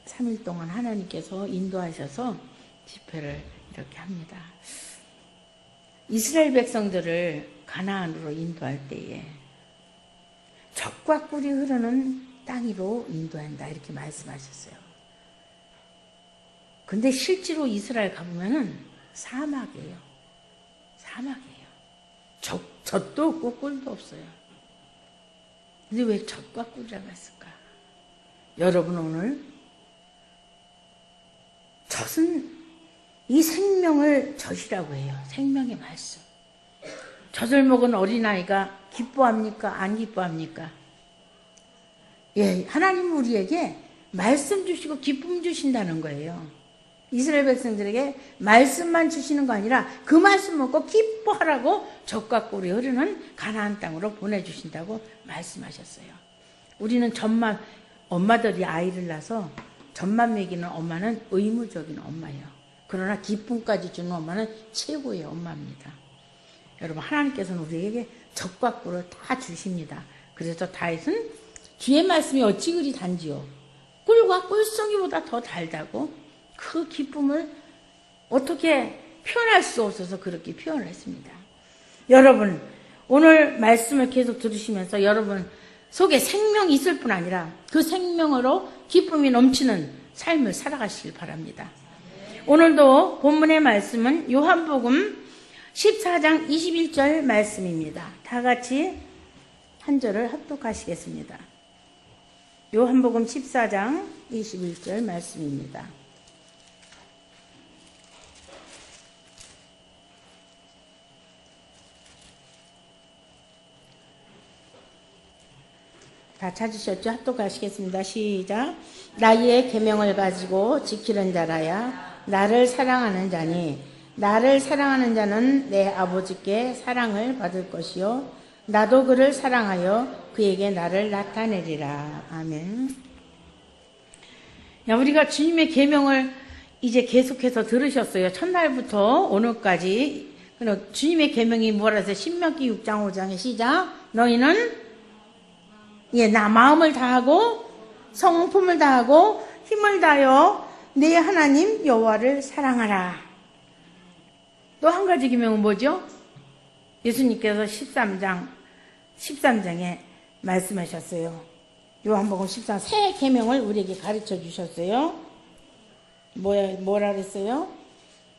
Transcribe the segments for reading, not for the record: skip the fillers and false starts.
3일 동안 하나님께서 인도하셔서 집회를 이렇게 합니다. 이스라엘 백성들을 가나안으로 인도할 때에 젖과 꿀이 흐르는 땅으로 인도한다 이렇게 말씀하셨어요. 근데 실제로 이스라엘 가보면은 사막이에요. 사막이에요. 젖도 없고 꿀도 없어요. 근데 왜 젖과 꿀이라고 했을까? 여러분, 오늘 젖은 이 생명을 젖이라고 해요. 생명의 말씀. 젖을 먹은 어린아이가 기뻐합니까? 안 기뻐합니까? 예, 하나님 우리에게 말씀 주시고 기쁨 주신다는 거예요. 이스라엘 백성들에게 말씀만 주시는 거 아니라 그 말씀 먹고 기뻐하라고 젖과 꿀이 흐르는 가나안 땅으로 보내주신다고 말씀하셨어요. 우리는 엄마들이 아이를 낳아서 젖만 먹이는 엄마는 의무적인 엄마예요. 그러나 기쁨까지 주는 엄마는 최고의 엄마입니다. 여러분, 하나님께서는 우리에게 젖과 꿀을 다 주십니다. 그래서 다윗은 주의 말씀이 어찌 그리 단지요, 꿀과 꿀송이보다 더 달다고 그 기쁨을 어떻게 표현할 수 없어서 그렇게 표현을 했습니다. 여러분, 오늘 말씀을 계속 들으시면서 여러분 속에 생명이 있을 뿐 아니라 그 생명으로 기쁨이 넘치는 삶을 살아가시길 바랍니다. 오늘도 본문의 말씀은 요한복음 14장 21절 말씀입니다. 다 같이 한 절을 합독하시겠습니다. 요한복음 14장 21절 말씀입니다. 다 찾으셨죠? 합독하시겠습니다. 시작. 나의 계명을 가지고 지키는 자라야 나를 사랑하는 자니 나를 사랑하는 자는 내 아버지께 사랑을 받을 것이요 나도 그를 사랑하여 그에게 나를 나타내리라. 아멘. 야, 우리가 주님의 계명을 이제 계속해서 들으셨어요. 첫날부터 오늘까지. 주님의 계명이 뭐라 해서 신명기 6장 5장의 시작. 너희는 나 마음을 다하고 성품을 다하고 힘을 다하여 내 하나님 여호와를 사랑하라. 또 한 가지 계명은 뭐죠? 예수님께서 13장에 말씀하셨어요. 요한복음 13장 새 계명을 우리에게 가르쳐 주셨어요. 뭐라 그랬어요?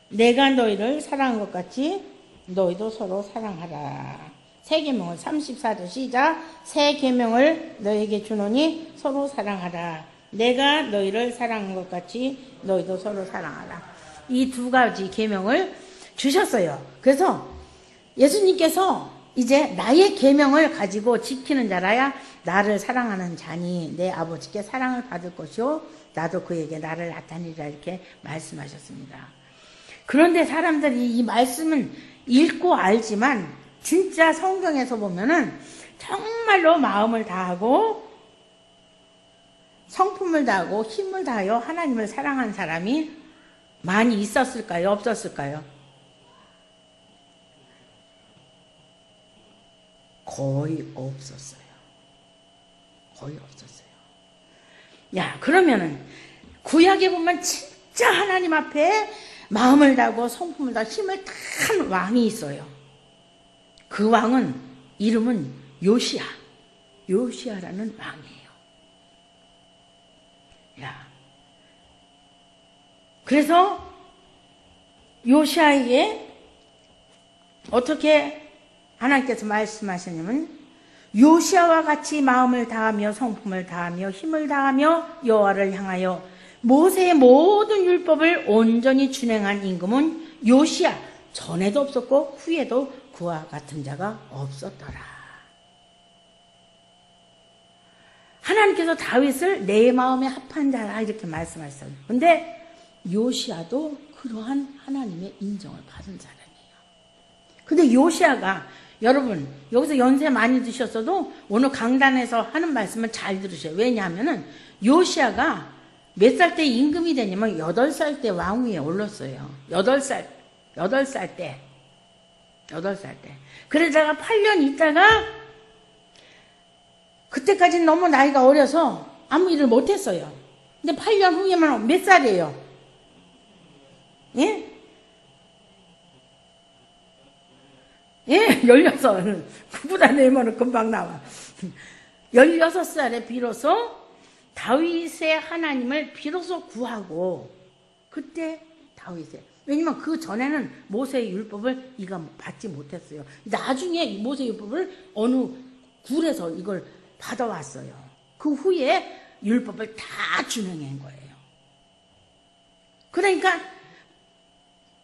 내가 너희를 사랑한 것 같이 너희도 서로 사랑하라. 새 계명을 34절 시작. 새 계명을 너희에게 주노니 서로 사랑하라. 내가 너희를 사랑한 것 같이 너희도 서로 사랑하라. 이 두 가지 계명을 주셨어요. 그래서 예수님께서 이제 나의 계명을 가지고 지키는 자라야 나를 사랑하는 자니 내 아버지께 사랑을 받을 것이요 나도 그에게 나를 나타내리라 이렇게 말씀하셨습니다. 그런데 사람들이 이 말씀은 읽고 알지만 진짜 성경에서 보면은 정말로 마음을 다하고 성품을 다하고 힘을 다하여 하나님을 사랑한 사람이 많이 있었을까요? 없었을까요? 거의 없었어요. 거의 없었어요. 야, 그러면은 구약에 보면 진짜 하나님 앞에 마음을 다하고 성품을 다하고 힘을 다한 왕이 있어요. 그 왕은 이름은 요시야라는 왕이에요. 야, 그래서 요시야에게 어떻게 하나님께서 말씀하셨냐면 요시야와 같이 마음을 다하며 성품을 다하며 힘을 다하며 여호와를 향하여 모세의 모든 율법을 온전히 준행한 임금은 요시야 전에도 없었고 후에도 그와 같은 자가 없었더라. 하나님께서 다윗을 내 마음에 합한 자라 이렇게 말씀하셨어요. 근데 요시야도 그러한 하나님의 인정을 받은 사람이에요. 근데 요시야가 여러분 여기서 연세 많이 드셨어도 오늘 강단에서 하는 말씀은 잘 들으셔요. 왜냐하면은 요시야가 몇 살 때 임금이 되냐면 8살 때 왕위에 올랐어요. 8살 때. 그러다가 8년 있다가 그때까지는 너무 나이가 어려서 아무 일을 못했어요. 근데 8년 후에만 몇 살이에요? 예? 예, 16. 그보다 내면은 금방 나와. 16살에 비로소 다윗의 하나님을 비로소 구하고, 그때 다윗의, 왜냐면 그 전에는 모세의 율법을 이가 받지 못했어요. 나중에 모세의 율법을 어느 굴에서 이걸 받아왔어요. 그 후에 율법을 다 준행한 거예요. 그러니까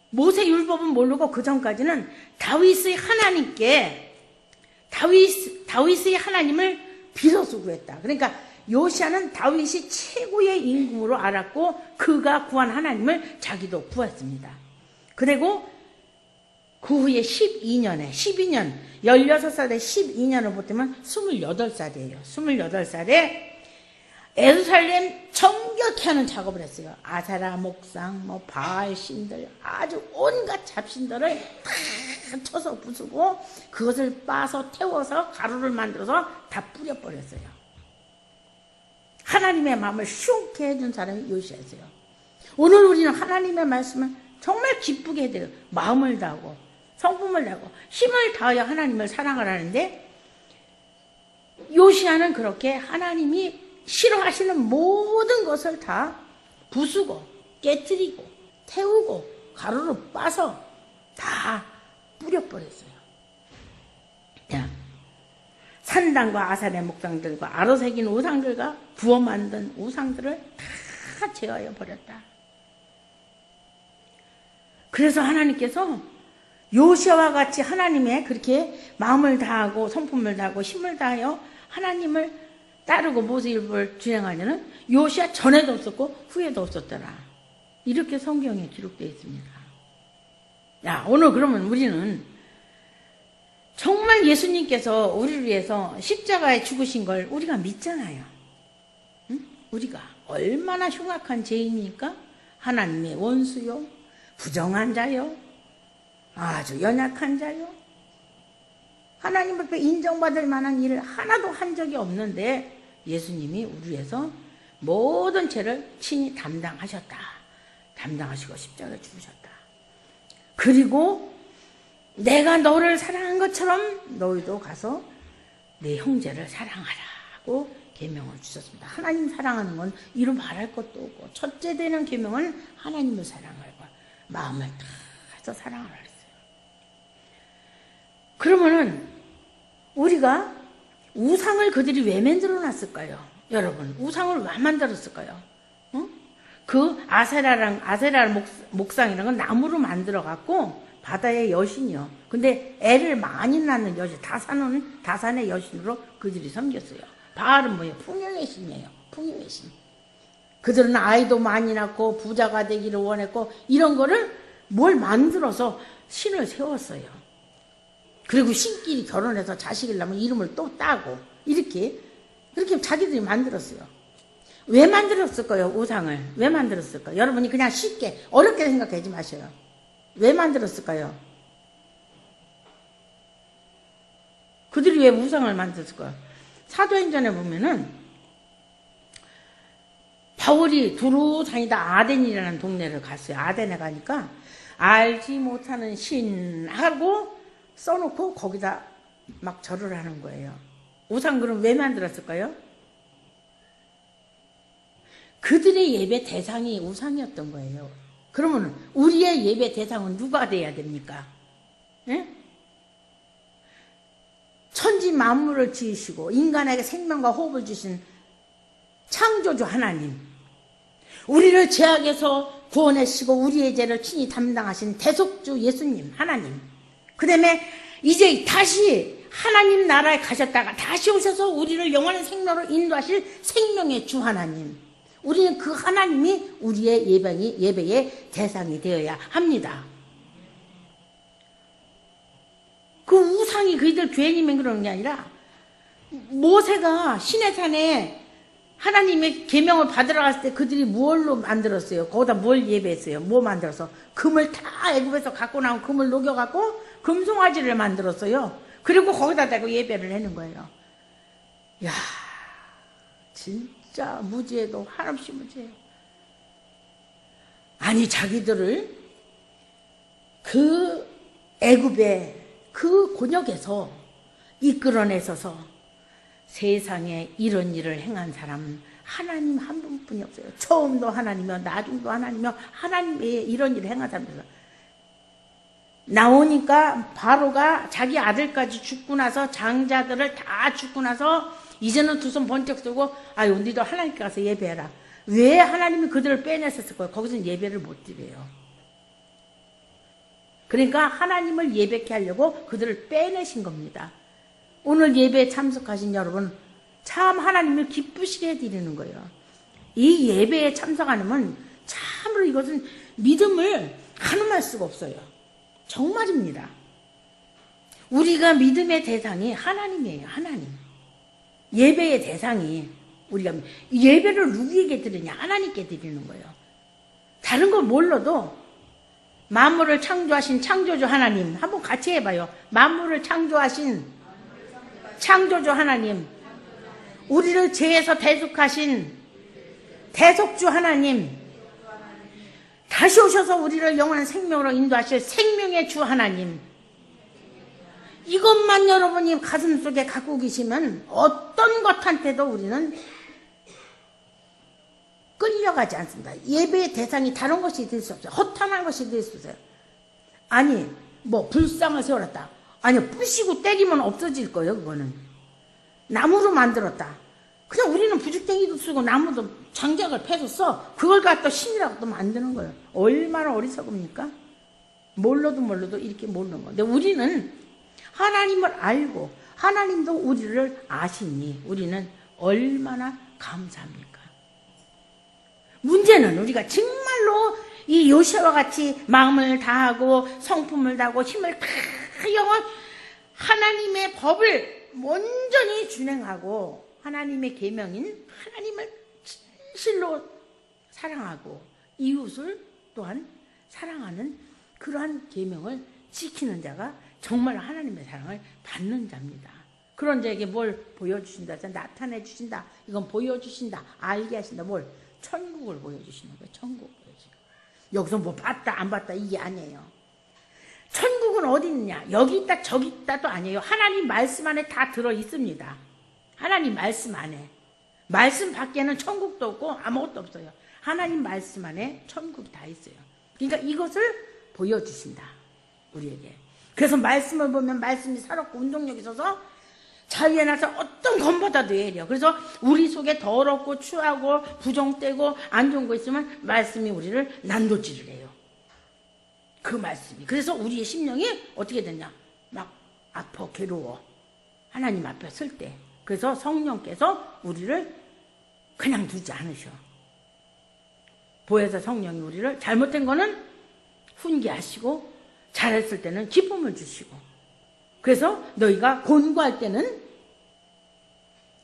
모세 율법은 모르고 그 전까지는 다윗의 하나님께 다윗의 하나님을 비로소 구했다. 그러니까 요시아는 다윗이 최고의 임금으로 알았고 그가 구한 하나님을 자기도 구했습니다. 그리고 그 후에 12년 16살에 12년을 보태면 28살이에요. 28살에 예루살렘 정결케 하는 작업을 했어요. 아세라 목상, 바알 신들, 아주 온갖 잡신들을 다 쳐서 부수고 그것을 빻아서 태워서 가루를 만들어서 다 뿌려버렸어요. 하나님의 마음을 시원케 해준 사람이 요시아였어요. 오늘 우리는 하나님의 말씀을 정말 기쁘게 해야 돼요. 마음을 다하고 성품을 다하고 힘을 다하여 하나님을 사랑을 하는데, 요시아는 그렇게 하나님이 싫어하시는 모든 것을 다 부수고 깨뜨리고 태우고 가루로 빻아서 다 뿌려버렸어요. 산당과 아사의 목상들과 아로 새긴 우상들과 부어 만든 우상들을 다 제어해 버렸다. 그래서 하나님께서 요시아와 같이 하나님의 그렇게 마음을 다하고 성품을 다하고 힘을 다하여 하나님을 따르고 모세율법을 준행하려는 요시아 전에도 없었고 후에도 없었더라. 이렇게 성경에 기록되어 있습니다. 오늘 그러면 우리는 정말 예수님께서 우리를 위해서 십자가에 죽으신 걸 우리가 믿잖아요. 응? 우리가 얼마나 흉악한 죄인입니까? 하나님의 원수요, 부정한 자요, 아주 연약한 자요, 하나님 앞에 인정받을 만한 일을 하나도 한 적이 없는데 예수님이 우리 위해서 모든 죄를 친히 담당하셨다. 담당하시고 십자가에 죽으셨다. 그리고 내가 너를 사랑한 것처럼 너희도 가서 내 형제를 사랑하라고 계명을 주셨습니다. 하나님 사랑하는 건 이루 말할 것도 없고 첫째 되는 계명은 하나님을 사랑하고 마음을 다해서 사랑을 하랬어요. 그러면은 우리가 우상을 그들이 왜 만들어 놨을까요? 여러분, 우상을 왜 만들었을까요? 그 아세라 목상이라는 건 나무로 만들어 갖고 바다의 여신이요. 근데 애를 많이 낳는 여신, 다산의 여신으로 그들이 섬겼어요. 바알은 뭐예요? 풍요의 신이에요. 풍요의 신. 그들은 아이도 많이 낳고 부자가 되기를 원했고 이런 거를 뭘 만들어서 신을 세웠어요. 그리고 신끼리 결혼해서 자식을 낳으면 이름을 또 따고 이렇게 자기들이 만들었어요. 왜 만들었을까요? 우상을 왜 만들었을까요? 여러분이 그냥 쉽게 어렵게 생각하지 마셔요. 왜 만들었을까요? 그들이 왜 우상을 만들었을까요? 사도행전에 보면은 바울이 두루 다니다 아덴이라는 동네를 갔어요. 아덴에 가니까 알지 못하는 신하고 써놓고 거기다 막 절을 하는 거예요. 우상 그럼 왜 만들었을까요? 그들의 예배 대상이 우상이었던 거예요. 그러면 우리의 예배 대상은 누가 돼야 됩니까? 예? 천지 만물을 지으시고 인간에게 생명과 호흡을 주신 창조주 하나님, 우리를 죄악에서 구원하시고 우리의 죄를 친히 담당하신 대속주 예수님 하나님, 그 다음에 이제 다시 하나님 나라에 가셨다가 다시 오셔서 우리를 영원한 생명으로 인도하실 생명의 주 하나님, 우리는 그 하나님이 우리의 예배의 대상이 되어야 합니다. 그 우상이 그들 죄인이면 그러는 게 아니라 모세가 시내산에 하나님의 계명을 받으러 갔을 때 그들이 무엇로 만들었어요? 거기다 뭘 예배했어요? 뭐 만들어서? 금을 다 애굽에서 갖고 나온 금을 녹여갖고 금송아지를 만들었어요. 그리고 거기다 대고 예배를 하는 거예요. 야, 진짜 진짜 무지해도 한없이 무지해요. 아니 자기들을 그 애굽의 그 곤역에서 이끌어내서서 세상에 이런 일을 행한 사람은 하나님 한 분뿐이 없어요. 처음도 하나님이며 나중도 하나님이며 하나님의 이런 일을 행한 사람들. 나오니까 바로가 자기 아들까지 죽고 나서 장자들을 다 죽고 나서 이제는 두 손 번쩍 들고 아유 니도 하나님께 가서 예배해라. 왜 하나님이 그들을 빼냈었을 거예요? 거기서는 예배를 못 드려요. 그러니까 하나님을 예배케 하려고 그들을 빼내신 겁니다. 오늘 예배에 참석하신 여러분 참 하나님을 기쁘시게 해드리는 거예요. 이 예배에 참석 안 하면 참으로 이것은 믿음을 가늠할 수가 없어요. 정말입니다. 우리가 믿음의 대상이 하나님이에요. 하나님. 예배의 대상이 우리가 예배를 누구에게 드리냐? 하나님께 드리는 거예요. 다른 걸 몰라도 만물을 창조하신 창조주 하나님 한번 같이 해봐요. 만물을 창조하신 창조주 하나님, 우리를 죄에서 대속하신 대속주 하나님, 다시 오셔서 우리를 영원한 생명으로 인도하실 생명의 주 하나님, 이것만 여러분이 가슴속에 갖고 계시면 어떤 것한테도 우리는 끌려가지 않습니다. 예배의 대상이 다른 것이 될 수 없어요. 허탄한 것이 될 수 없어요. 아니 뭐 불상을 세워놨다. 아니 부시고 때리면 없어질 거예요. 그거는 나무로 만들었다. 그냥 우리는 부죽댕이도 쓰고 나무도 장작을 패서 써. 그걸 갖다 신이라고 또 만드는 거예요. 얼마나 어리석습니까? 몰라도 이렇게 모르는 거예요. 근데 우리는 하나님을 알고 하나님도 우리를 아시니 우리는 얼마나 감사합니까? 문제는 우리가 정말로 이 요시아와 같이 마음을 다하고 성품을 다하고 힘을 다 영원 하나님의 법을 온전히 준행하고 하나님의 계명인 하나님을 진실로 사랑하고 이웃을 또한 사랑하는 그러한 계명을 지키는 자가 정말 하나님의 사랑을 받는 자입니다. 그런 자에게 뭘 보여주신다, 나타내 주신다, 이건 보여주신다, 알게 하신다, 뭘? 천국을 보여주시는 거예요. 천국 보여주시는 거예요. 여기서 뭐 봤다 안 봤다 이게 아니에요. 천국은 어디 있느냐? 여기 있다 저기 있다도 아니에요. 하나님 말씀 안에 다 들어있습니다. 하나님 말씀 안에. 말씀 밖에는 천국도 없고 아무것도 없어요. 하나님 말씀 안에 천국이 다 있어요. 그러니까 이것을 보여주신다 우리에게. 그래서 말씀을 보면 말씀이 살았고 운동력이 있어서 자유에 나서 어떤 것보다도 예리해요. 그래서 우리 속에 더럽고 추하고 부정되고 안 좋은 거 있으면 말씀이 우리를 난도질을 해요. 그 말씀이. 그래서 우리의 심령이 어떻게 되냐? 막 아파 괴로워. 하나님 앞에 설 때. 그래서 성령께서 우리를 그냥 두지 않으셔. 보혜사 성령이 우리를 잘못된 거는 훈계하시고 잘했을 때는 기쁨을 주시고, 그래서 너희가 곤고할 때는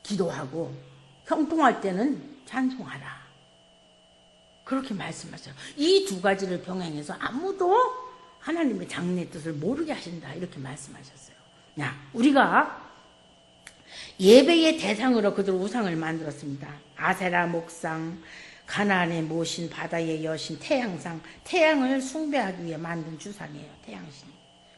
기도하고 형통할 때는 찬송하라. 그렇게 말씀하셔요. 이 두 가지를 병행해서 아무도 하나님의 장래의 뜻을 모르게 하신다. 이렇게 말씀하셨어요. 야, 우리가 예배의 대상으로 그들 우상을 만들었습니다. 아세라 목상, 가나안의 모신, 바다의 여신, 태양상, 태양을 숭배하기 위해 만든 주상이에요. 태양신.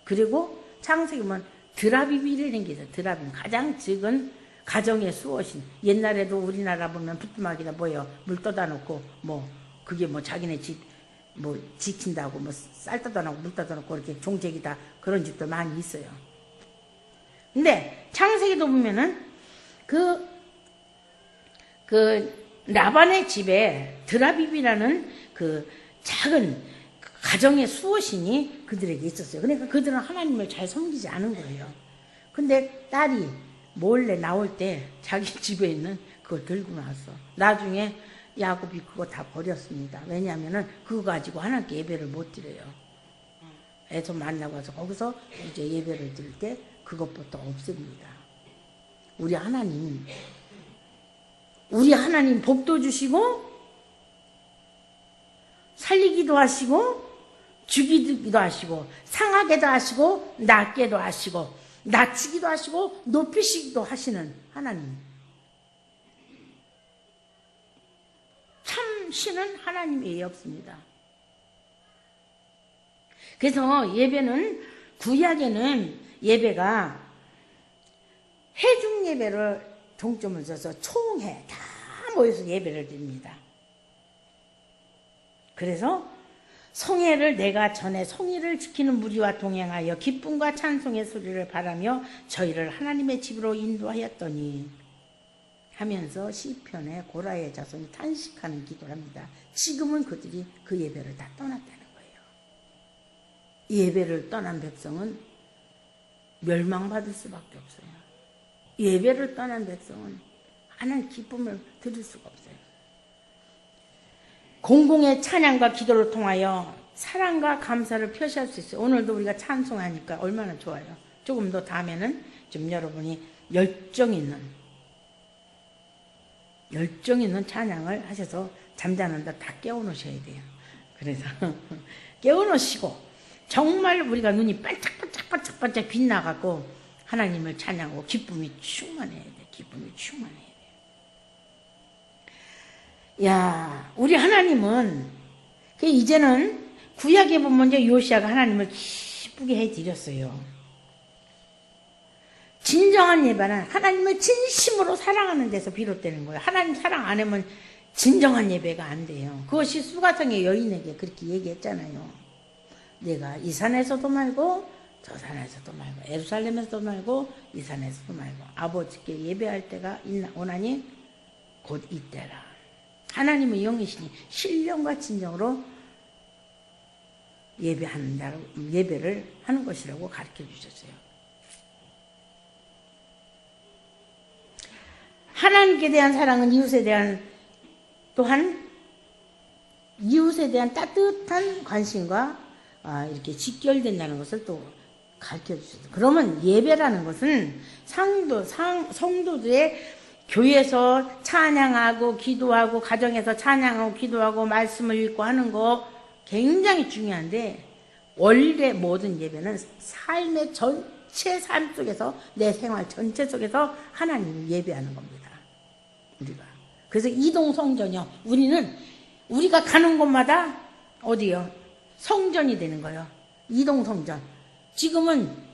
그리고 창세기 보면 드라빔이라는 게 있어요. 드라빔. 가장 적은 가정의 수호신. 옛날에도 우리나라 보면 부뚜막이다 뭐예요. 물 떠다 놓고 뭐 그게 뭐 자기네 집 뭐 지킨다고 뭐 쌀 떠다 놓고 물 떠다 놓고 이렇게 종책이다 그런 집도 많이 있어요. 근데 창세기도 보면은 그 라반의 집에 드라빔이라는 그 작은 가정의 수호신이 그들에게 있었어요. 그러니까 그들은 하나님을 잘 섬기지 않은 거예요. 근데 딸이 몰래 나올 때 자기 집에 있는 그걸 들고 나왔어. 나중에 야곱이 그거 다 버렸습니다. 왜냐하면은 그거 가지고 하나님께 예배를 못 드려요. 에서 만나고 와서 거기서 이제 예배를 드릴 때 그것부터 없습니다. 우리 하나님 복도 주시고 살리기도 하시고 죽이기도 하시고 상하게도 하시고 낮게도 하시고 낮추기도 하시고 높이시기도 하시는 하나님. 참 신은 하나님 외에 없습니다. 그래서 예배는, 구약에는 예배가 회중 예배를 종점을 둬서 총회 다 모여서 예배를 드립니다. 그래서 성회를 내가 전에 성의를 지키는 무리와 동행하여 기쁨과 찬송의 소리를 바라며 저희를 하나님의 집으로 인도하였더니 하면서 시편에 고라의 자손이 탄식하는 기도를 합니다. 지금은 그들이 그 예배를 다 떠났다는 거예요. 예배를 떠난 백성은 멸망받을 수밖에 없어요. 예배를 떠난 백성은 하나님의 기쁨을 드릴 수가 없어요. 공공의 찬양과 기도를 통하여 사랑과 감사를 표시할 수 있어요. 오늘도 우리가 찬송하니까 얼마나 좋아요. 조금 더 다음에는 좀 여러분이 열정 있는 찬양을 하셔서 잠자는다 다 깨워놓으셔야 돼요. 그래서 깨워놓으시고 정말 우리가 눈이 반짝반짝 빛나갖고 하나님을 찬양하고 기쁨이 충만해야 돼. 기쁨이 충만해야 돼. 야, 우리 하나님은 이제는 구약에 보면 이제 요시아가 하나님을 기쁘게 해드렸어요. 진정한 예배는 하나님을 진심으로 사랑하는 데서 비롯되는 거예요. 하나님 사랑 안 하면 진정한 예배가 안 돼요. 그것이 수가성의 여인에게 그렇게 얘기했잖아요. 내가 이 산에서도 말고 저 산에서도 말고 예루살렘에서도 말고 이 산에서도 말고 아버지께 예배할 때가 오나니 곧 이때라. 하나님의 영이시니 신령과 진정으로 예배를 하는 것이라고 가르쳐 주셨어요. 하나님께 대한 사랑은 이웃에 대한 따뜻한 관심과 이렇게 직결된다는 것을 또 가르쳐 주셨어요. 그러면 예배라는 것은 성도들의 교회에서 찬양하고 기도하고 가정에서 찬양하고 기도하고 말씀을 읽고 하는 거 굉장히 중요한데 원래 모든 예배는 삶의 전체 삶 속에서 내 생활 전체 속에서 하나님을 예배하는 겁니다. 우리가. 그래서 이동성전이요. 우리가 가는 곳마다 어디요? 성전이 되는 거예요. 이동성전. 지금은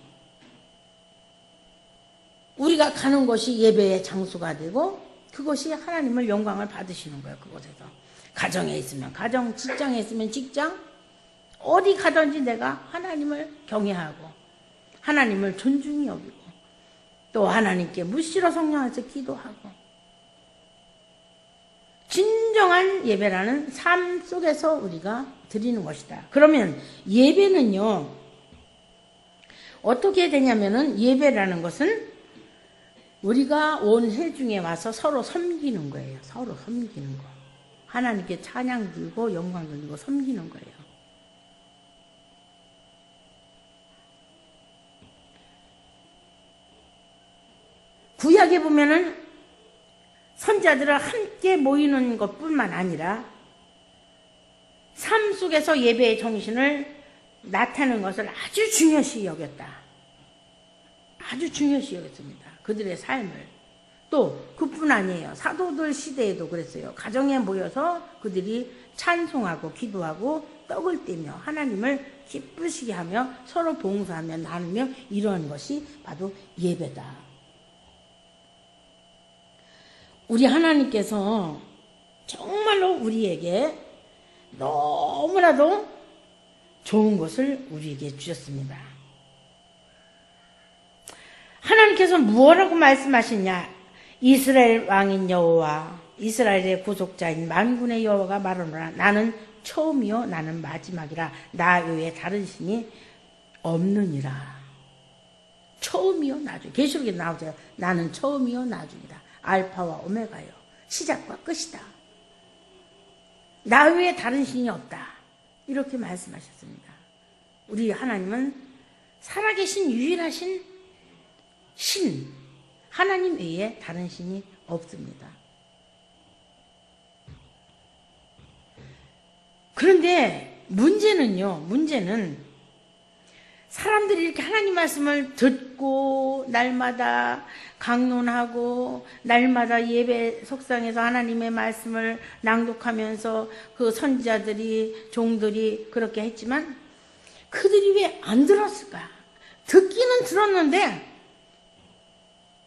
우리가 가는 곳이 예배의 장소가 되고 그것이 하나님을 영광을 받으시는 거예요. 그곳에서. 가정에 있으면 가정, 직장에 있으면 직장, 어디 가든지 내가 하나님을 경외하고 하나님을 존중히 여기고 또 하나님께 무시로 성령에서 기도하고 진정한 예배라는 삶 속에서 우리가 드리는 것이다. 그러면 예배는요, 어떻게 되냐면은 예배라는 것은 우리가 온 회중에 와서 서로 섬기는 거예요. 서로 섬기는 거. 하나님께 찬양 드리고 영광 드리고 섬기는 거예요. 구약에 보면은 선자들을 함께 모이는 것뿐만 아니라 삶 속에서 예배의 정신을 나타내는 것을 아주 중요시 여겼다. 아주 중요시 여겼습니다. 그들의 삶을. 또 그뿐 아니에요. 사도들 시대에도 그랬어요. 가정에 모여서 그들이 찬송하고 기도하고 떡을 떼며 하나님을 기쁘시게 하며 서로 봉사하며 나누며 이러한 것이 바로 예배다. 우리 하나님께서 정말로 우리에게 너무나도 좋은 것을 우리에게 주셨습니다. 하나님께서 무엇라고 말씀하시냐? 이스라엘 왕인 여호와 이스라엘의 구속자인 만군의 여호와가 말하노라. 나는 처음이요 나는 마지막이라. 나 외에 다른 신이 없느니라. 처음이요 나중. 계시록에 나오죠. 나는 처음이요 나중이다. 알파와 오메가요. 시작과 끝이다. 나 외에 다른 신이 없다. 이렇게 말씀하셨습니다. 우리 하나님은 살아계신 유일하신 신, 하나님 외에 다른 신이 없습니다. 그런데 문제는 사람들이 이렇게 하나님 말씀을 듣고 날마다 강론하고 날마다 예배 속상에서 하나님의 말씀을 낭독하면서 그 선지자들이 종들이 그렇게 했지만 그들이 왜 안 들었을까? 듣기는 들었는데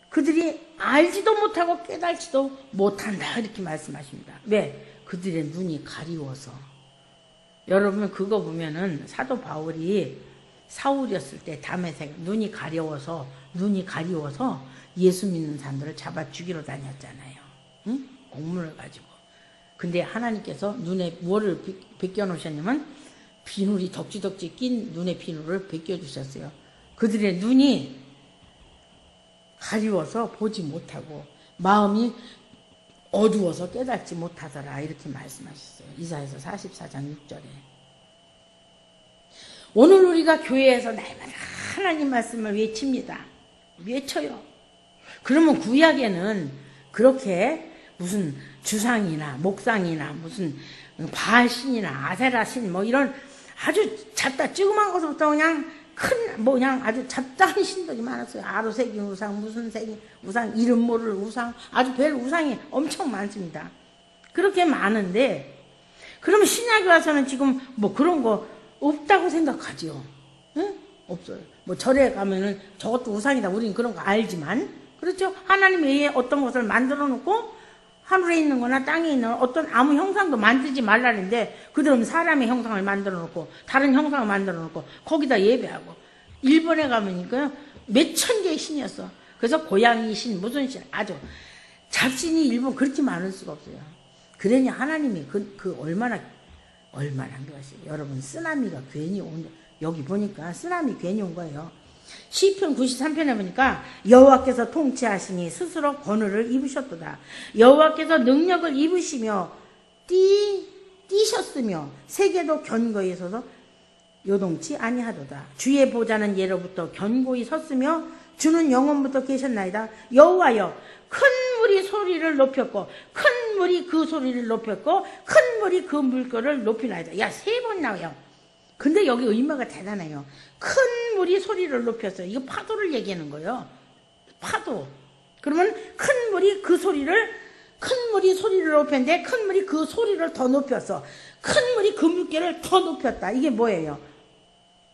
그들이 알지도 못하고 깨달지도 못한다 이렇게 말씀하십니다. 왜? 그들의 눈이 가리워서. 여러분 그거 보면은 사도 바울이 사울이었을 때 다메섹 눈이 가리워서 예수 믿는 사람들을 잡아 죽이러 다녔잖아요. 응? 공문을 가지고. 근데 하나님께서 눈에 뭐를 벗겨 놓으셨냐면 비늘이 덕지덕지 낀 눈의 비늘을 벗겨 주셨어요. 그들의 눈이 가리워서 보지 못하고 마음이 어두워서 깨닫지 못하더라 이렇게 말씀하셨어요. 이사야서 44장 6절에. 오늘 우리가 교회에서 날마다 하나님 말씀을 외칩니다. 외쳐요. 그러면 구약에는 그렇게 무슨 주상이나 목상이나 무슨 바알신이나 아세라신 뭐 이런 아주 잡다 찌그만 것부터 그냥 그냥 아주 잡다한 신들이 많았어요. 아로새긴 우상, 무슨 새긴 우상, 이름 모를 우상, 아주 별 우상이 엄청 많습니다. 그렇게 많은데, 그러면 신약에 와서는 지금 뭐 그런 거 없다고 생각하지요. 응? 없어요. 뭐 절에 가면은 저것도 우상이다. 우리는 그런 거 알지만, 그렇죠? 하나님 외에 어떤 것을 만들어 놓고, 하늘에 있는 거나 땅에 있는 어떤 아무 형상도 만들지 말라는데 그들은 사람의 형상을 만들어 놓고 다른 형상을 만들어 놓고 거기다 예배하고. 일본에 가면니까요 몇천 개의 신이었어. 그래서 고양이 신 무슨 신 아주 잡신이 일본 그렇게 많을 수가 없어요. 그러니 하나님이 그 얼마나 것이 여러분 쓰나미가 괜히 온 여기 보니까 쓰나미 괜히 온 거예요. 시편 93편에 보니까 여호와께서 통치하시니 스스로 권위를 입으셨도다. 여호와께서 능력을 입으시며 뛰셨으며 세계도 견고히 서서 요동치 아니하도다. 주의 보좌는 예로부터 견고히 섰으며 주는 영원부터 계셨나이다. 여호와여 큰 물이 소리를 높였고 큰 물이 그 소리를 높였고 큰 물이 그 물결을 높이나이다. 야, 3번 나와요. 근데 여기 의미가 대단해요. 큰 물이 소리를 높였어요. 이거 파도를 얘기하는 거예요. 파도. 그러면 큰 물이 소리를 높였는데 큰 물이 그 소리를 더 높였어. 큰 물이 그 물결을 더 높였다. 이게 뭐예요?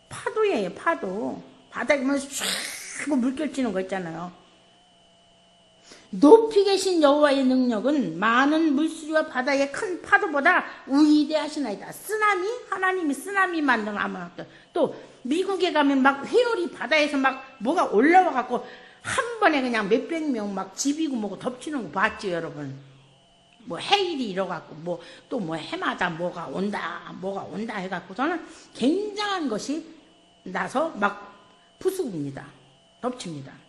파도예요. 파도. 바닥에 보면 쫙 하고 물결 치는 거 있잖아요. 높이 계신 여호와의 능력은 많은 물수리와 바다의 큰 파도보다 위대하시나이다. 쓰나미? 하나님이 쓰나미 만든 아무것도. 또 미국에 가면 막 회오리 바다에서 막 뭐가 올라와 갖고 한 번에 그냥 몇백 명 막 집이고 뭐고 덮치는 거 봤죠, 여러분? 뭐 해일이 이러 갖고 뭐 또 뭐 해마다 뭐가 온다 해 갖고서는 굉장한 것이 나서 막 부수입니다. 덮칩니다.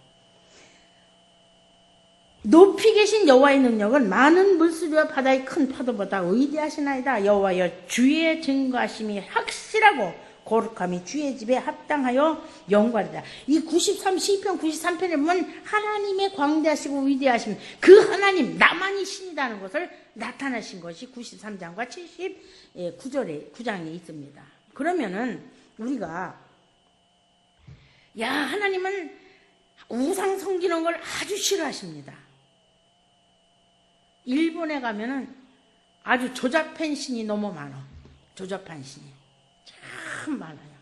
높이 계신 여호와의 능력은 많은 물수리와 바다의 큰 파도보다 위대하시나이다. 여호와여 주의 증거하심이 확실하고 거룩함이 주의 집에 합당하여 영광이다. 이 시편 93편에 보면 하나님의 광대하시고 위대하심, 그 하나님 나만이 신이라는 것을 나타나신 것이 93장과 79장에 있습니다. 그러면은 우리가 하나님은 우상 섬기는 걸 아주 싫어하십니다. 일본에 가면은 아주 조잡한 신이 너무 많아. 조잡한 신이 참 많아요.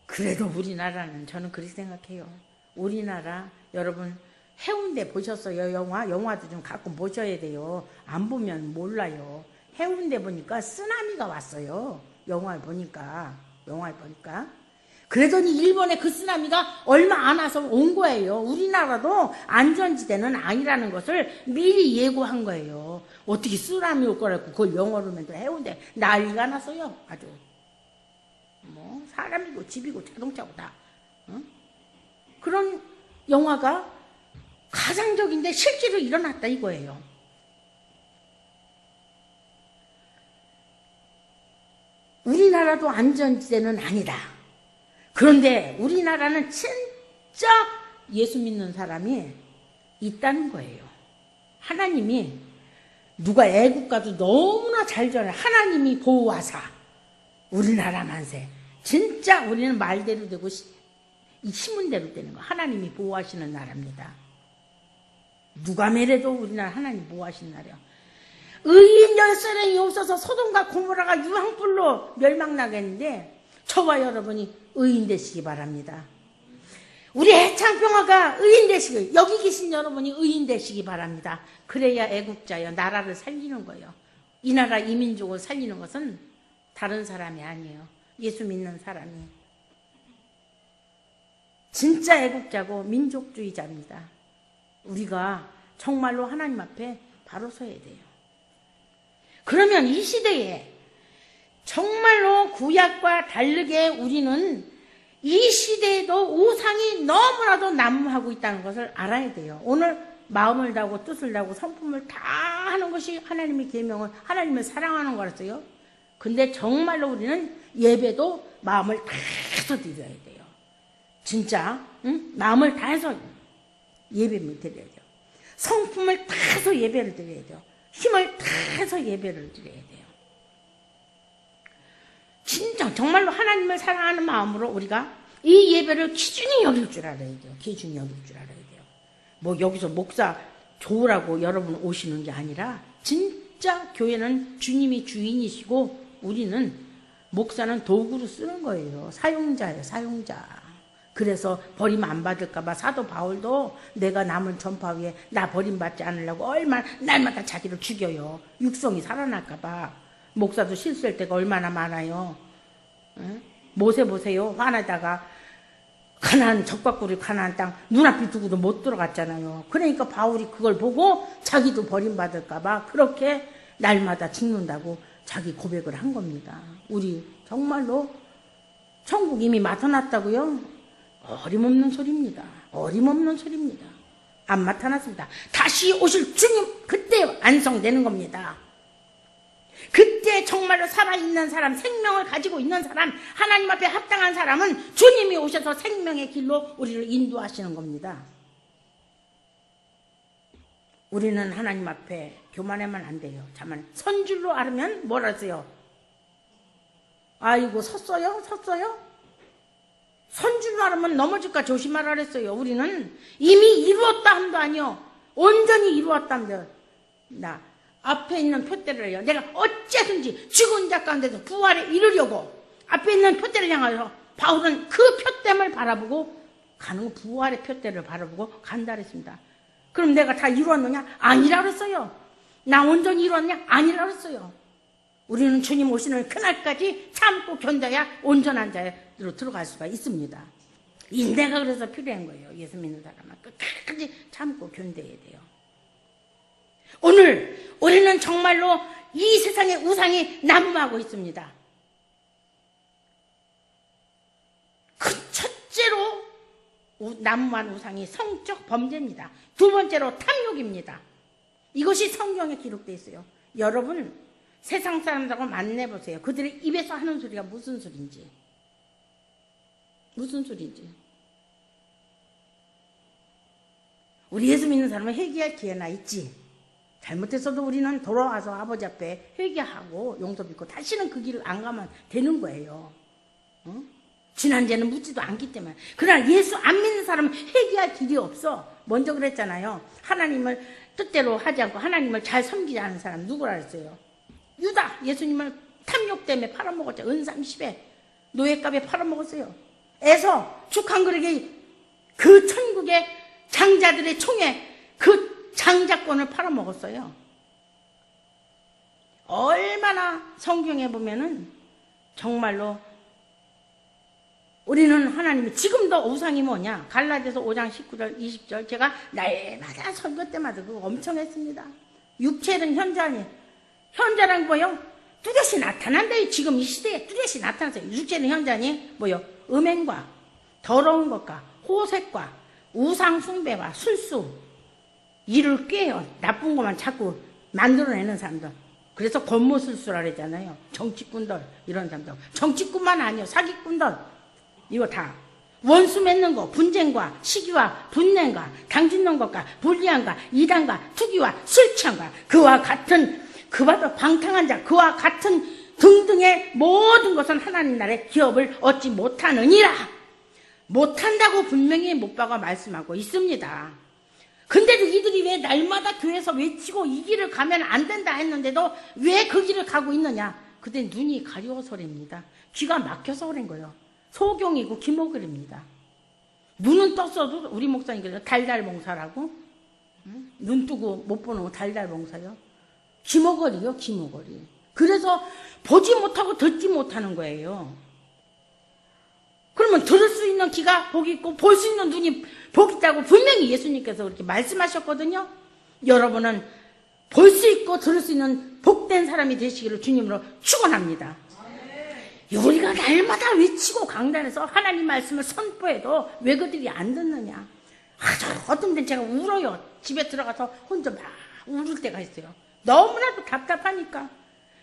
그래도 우리나라는 저는 그렇게 생각해요. 우리나라 여러분 해운대 보셨어요? 영화도 좀 가끔 보셔야 돼요. 안 보면 몰라요. 해운대 보니까 쓰나미가 왔어요. 영화를 보니까. 그러더니 일본에 그 쓰나미가 얼마 안 와서 온 거예요. 우리나라도 안전지대는 아니라는 것을 미리 예고한 거예요. 어떻게 쓰나미 올 거라고 그걸 영어로 하면 해운대 난리가 났어요. 아주 뭐 사람이고 집이고 자동차고 다. 그런 영화가 가상적인데 실제로 일어났다 이거예요. 우리나라도 안전지대는 아니다. 그런데 우리나라는 진짜 예수 믿는 사람이 있다는 거예요. 하나님이 누가 애국 가도 너무나 잘 전해. 하나님이 보호하사 우리나라 만세. 진짜 우리는 말대로 되고 이 신문대로 되는 거. 하나님이 보호하시는 나라입니다. 누가 매래도 우리나라 하나님 보호하시는 나라요. 의인 열사람이 없어서 소돔과 고모라가 유황불로 멸망나겠는데 저와 여러분이 의인 되시기 바랍니다. 우리 해창평화가 의인 되시기, 여기 계신 여러분이 의인 되시기 바랍니다. 그래야 애국자여 나라를 살리는 거예요. 이 나라 이민족을 살리는 것은 다른 사람이 아니에요. 예수 믿는 사람이. 진짜 애국자고 민족주의자입니다. 우리가 정말로 하나님 앞에 바로 서야 돼요. 그러면 이 시대에 정말로 구약과 다르게 우리는 이 시대에도 우상이 너무나도 난무하고 있다는 것을 알아야 돼요. 오늘 마음을 다하고 뜻을 다하고 성품을 다 하는 것이 하나님의 계명은 하나님을 사랑하는 거라서요. 근데 정말로 우리는 예배도 마음을 다해서 드려야 돼요. 진짜 마음을 다해서 예배를 드려야 돼요. 성품을 다해서 예배를 드려야 돼요. 힘을 다해서 예배를 드려야 돼요. 진짜 정말로 하나님을 사랑하는 마음으로 우리가 이 예배를 기준히 여길 줄 알아야 돼요. 기준히 여길 줄 알아야 돼요. 뭐 여기서 목사 좋으라고 여러분 오시는 게 아니라 진짜 교회는 주님이 주인이시고 우리는 목사는 도구로 쓰는 거예요. 사용자예요. 사용자. 그래서 버림 안 받을까 봐 사도 바울도 내가 남은 전파 위에 나 버림받지 않으려고 얼마나 날마다 자기를 죽여요. 육성이 살아날까 봐. 목사도 실수할 때가 얼마나 많아요. 응? 모세 보세요. 화나다가 가나안 적박구리 가나안 땅 눈앞이 두고도 못 들어갔잖아요. 그러니까 바울이 그걸 보고 자기도 버림받을까 봐 그렇게 날마다 죽는다고 자기 고백을 한 겁니다. 우리 정말로 천국 이미 나타났다고요? 어림없는 소리입니다. 어림없는 소리입니다. 안 나타났습니다. 다시 오실 주님 그때 완성되는 겁니다. 그때 정말로 살아있는 사람, 생명을 가지고 있는 사람, 하나님 앞에 합당한 사람은 주님이 오셔서 생명의 길로 우리를 인도하시는 겁니다. 우리는 하나님 앞에 교만하면 안 돼요. 자만 선줄로 알으면 뭘 하세요? 아이고 섰어요? 섰어요? 선줄로 알으면 넘어질까 조심하라 그랬어요. 우리는 이미 이루었다 함도 아니요. 온전히 이루었다 함도 나 앞에 있는 표대를 해요. 내가 어째든지 죽은 자 가운데서 부활에 이르려고 앞에 있는 표대를 향하여 바울은 그 표대를 바라보고 가는 거 부활의 표대를 바라보고 간다 그랬습니다. 그럼 내가 다 이루었느냐? 아니라 그랬어요. 나 온전히 이루었냐? 아니라 그랬어요. 우리는 주님 오시는 그날까지 참고 견뎌야 온전한 자로 들어갈 수가 있습니다. 인내가 그래서 필요한 거예요. 예수 믿는 사람은 끝까지 참고 견뎌야 돼요. 오늘 우리는 정말로 이 세상의 우상이 난무하고 있습니다. 그 첫째로 난무한 우상이 성적 범죄입니다. 두 번째로 탐욕입니다. 이것이 성경에 기록되어 있어요. 여러분 세상 사람들하고 만나보세요. 그들의 입에서 하는 소리가 무슨 소리인지. 무슨 소리인지. 우리 예수 믿는 사람은 회개할 기회나 있지. 잘못했어도 우리는 돌아와서 아버지 앞에 회개하고 용서 빚고 다시는 그 길을 안 가면 되는 거예요. 응? 지난 죄는 묻지도 않기 때문에. 그러나 예수 안 믿는 사람은 회개할 길이 없어. 먼저 그랬잖아요. 하나님을 뜻대로 하지 않고 하나님을 잘 섬기지 않은 사람 누구라 그랬어요? 유다. 예수님을 탐욕 때문에 팔아먹었죠. 은삼 10에 노예값에 팔아먹었어요. 에서 죽한 그릇에 그 천국의 장자들의 총에 그 장자권을 팔아먹었어요. 얼마나 성경에 보면은 정말로 우리는 하나님이 지금도 우상이 뭐냐? 갈라디아서 5장 19절 20절 제가 날마다 설교 때마다 그거 엄청 했습니다. 육체는 현자니 현자란 뭐요? 뚜렷이 나타난다. 지금 이 시대에 뚜렷이 나타났어요. 육체는 현자니 뭐요? 음행과 더러운 것과 호색과 우상 숭배와 술수 이를 꾀요. 나쁜 것만 자꾸 만들어내는 사람들. 그래서 권모술수라 그랬잖아요. 정치꾼들 이런 사람들. 정치꾼만 아니요. 사기꾼들. 이거 다 원수 맺는 거, 분쟁과 시기와 분냉과 당짓는 것과 불리함과 이단과 투기와 술 취함과 그와 같은 그보다 방탕한 자 그와 같은 등등의 모든 것은 하나님 나라의 기업을 얻지 못하느니라. 못한다고 분명히 못박아 말씀하고 있습니다. 근데도 이들이 왜 날마다 교회에서 외치고 이 길을 가면 안 된다 했는데도 왜 그 길을 가고 있느냐? 그때 눈이 가려워서랍니다. 귀가 막혀서 그런 거예요. 소경이고 기모글입니다. 눈은 떴어도 우리 목사님 그래서 달달봉사라고, 눈 뜨고 못 보는 거 달달봉사요. 기모글이요, 기모글이. 그래서 보지 못하고 듣지 못하는 거예요. 그러면 들을 수 있는 귀가 복이 있고 볼 수 있는 눈이 복이 있다고 분명히 예수님께서 그렇게 말씀하셨거든요. 여러분은 볼 수 있고 들을 수 있는 복된 사람이 되시기를 주님으로 축원합니다. 우리가 날마다 외치고 강단에서 하나님 말씀을 선포해도 왜 그들이 안 듣느냐. 어떤 데는 제가 울어요. 집에 들어가서 혼자 막 울을 때가 있어요. 너무나도 답답하니까.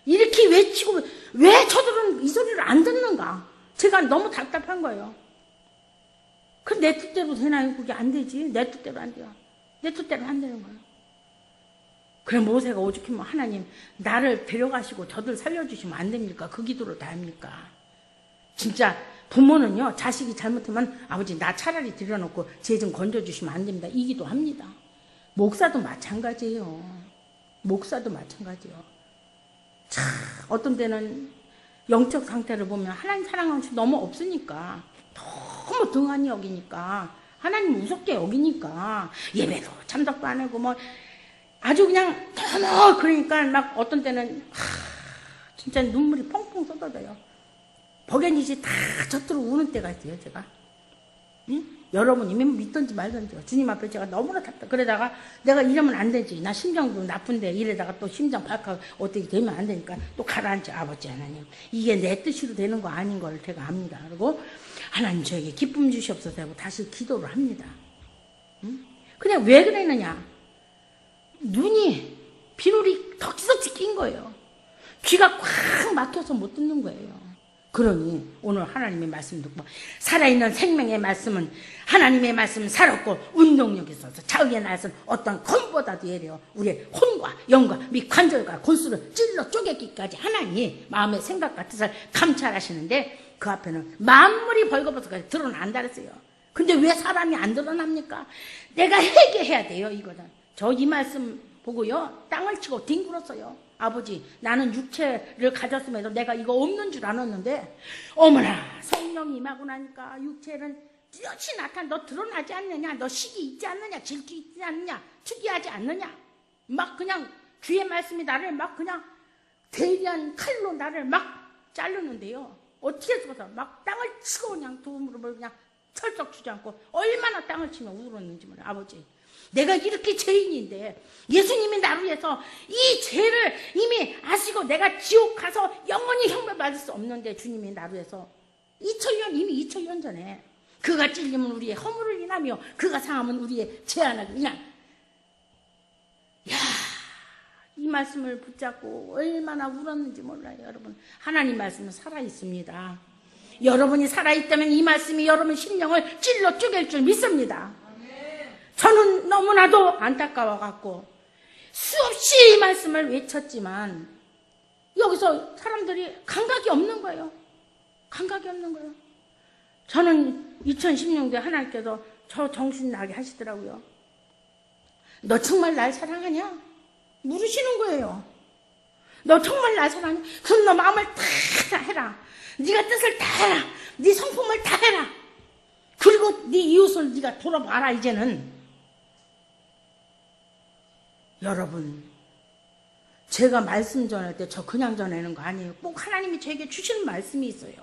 이렇게 외치고 왜 저들은 이 소리를 안 듣는가. 제가 너무 답답한 거예요. 그럼 내 뜻대로 되나요? 그게 안 되지. 내 뜻대로 안 돼요. 내 뜻대로 안 되는 거예요. 그래 모세가 오죽하면 하나님 나를 데려가시고 저들 살려주시면 안 됩니까? 그 기도를 다 합니까? 진짜 부모는요 자식이 잘못하면 아버지 나 차라리 들여놓고 쟤 좀 건져주시면 안 됩니다. 이 기도 합니다. 목사도 마찬가지예요. 목사도 마찬가지예요. 참 어떤 때는 영적 상태를 보면 하나님 사랑하는 게 너무 없으니까 너무 등한히 여기니까 하나님 무섭게 여기니까 예배도 참석도 안 하고 뭐 아주 그냥 너무 그러니까 막 어떤 때는 진짜 눈물이 펑펑 쏟아져요. 버견이지 다 젖들어 우는 때가 있어요. 제가 응? 여러분이 믿든지 말든지 주님 앞에 제가 너무나 답답해. 그러다가 내가 이러면 안 되지. 나 심정도 나쁜데 이러다가 또 심장 박하고 어떻게 되면 안 되니까 또 가라앉지. 아버지 하나님 이게 내 뜻으로 되는 거 아닌 걸 제가 압니다. 그리고 하나님 저에게 기쁨 주시옵소서 하고 다시 기도를 합니다. 응? 그냥 왜 그랬느냐. 눈이 비룰이 덕지덕지 낀 거예요. 귀가 꽉 막혀서 못 듣는 거예요. 그러니 오늘 하나님의 말씀 듣고 살아있는 생명의 말씀은 하나님의 말씀은 살았고 운동력이 있어서 자의의 날선 어떤 검보다도 예려 우리의 혼과 영과 및 관절과 골수를 찔러 쪼개기까지 하나님 마음의 생각과 뜻을 감찰하시는데 그 앞에는 만물이 벌거벗어까지 드러난다 그랬어요. 근데 왜 사람이 안 드러납니까? 내가 회개해야 돼요. 이거는 저 이 말씀 보고요 땅을 치고 뒹굴었어요. 아버지 나는 육체를 가졌음에도 내가 이거 없는 줄 알았는데 어머나 성령이 임하고 나니까 육체는 뚜렷이 나타나. 너 드러나지 않느냐. 너 식이 있지 않느냐. 질투 있지 않느냐. 특이하지 않느냐. 막 그냥 주의 말씀이 나를 막 그냥 대리한 칼로 나를 막 자르는데요. 어떻게 해서 막 땅을 치고 그냥 두 무릎을 그냥 철썩 주지 않고 얼마나 땅을 치며 울었는지 몰라요. 아버지 내가 이렇게 죄인인데 예수님이 나를 위해서 이 죄를 이미 아시고 내가 지옥 가서 영원히 형벌 받을 수 없는데 주님이 나를 위해서 2000년 이미 2000년 전에 그가 찔리면 우리의 허물을 인하며 그가 상하면 우리의 죄안을 인하. 야, 이 말씀을 붙잡고 얼마나 울었는지 몰라요. 여러분 하나님 말씀은 살아있습니다. 여러분이 살아있다면 이 말씀이 여러분 심령을 찔러 쪼갤 줄 믿습니다. 저는 너무나도 안타까워갖고 수없이 이 말씀을 외쳤지만 여기서 사람들이 감각이 없는 거예요. 감각이 없는 거예요. 저는 2016년도에 하나님께서 저 정신 나게 하시더라고요. 너 정말 날 사랑하냐? 물으시는 거예요. 너 정말 날 사랑하냐? 그럼 너 마음을 다 해라. 네가 뜻을 다 해라. 네 성품을 다 해라. 그리고 네 이웃을 네가 돌아봐라. 이제는 여러분 제가 말씀 전할 때 저 그냥 전하는 거 아니에요. 꼭 하나님이 저에게 주시는 말씀이 있어요.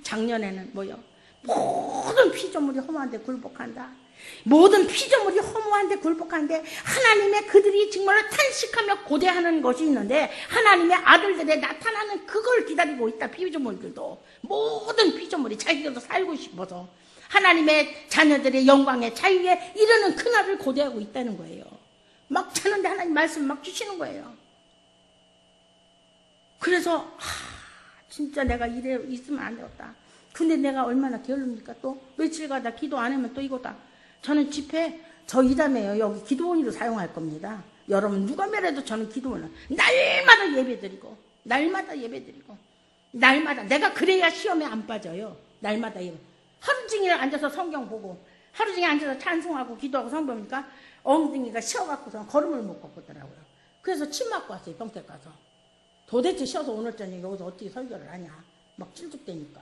작년에는 뭐요? 모든 피조물이 허무한데 굴복한다. 모든 피조물이 허무한데 굴복한데 하나님의 그들이 정말 탄식하며 고대하는 것이 있는데 하나님의 아들들의 나타나는 그걸 기다리고 있다. 피조물들도 모든 피조물이 자기들도 살고 싶어서 하나님의 자녀들의 영광의 자유에 이르는 그날을 고대하고 있다는 거예요. 막 자는데 하나님 말씀 막 주시는 거예요. 그래서 진짜 내가 이래 있으면 안 되었다. 근데 내가 얼마나 게을릅니까? 또 며칠 가다 기도 안 하면 또 이거다. 저는 집회 저 이담에요. 여기 기도원으로 사용할 겁니다. 여러분 누가 말해도 저는 기도원을 날마다 예배드리고 날마다 예배드리고 날마다 내가 그래야 시험에 안 빠져요. 날마다 예배. 하루 종일 앉아서 성경 보고 하루 종일 앉아서 찬송하고 기도하고 성경보니까 엉덩이가 쉬어갖고서 걸음을 못 걷더라고요. 그래서 침 맞고 왔어요. 병택 가서. 도대체 쉬어서 오늘 저녁에 여기서 어떻게 설교를 하냐. 막 찔뚝대니까.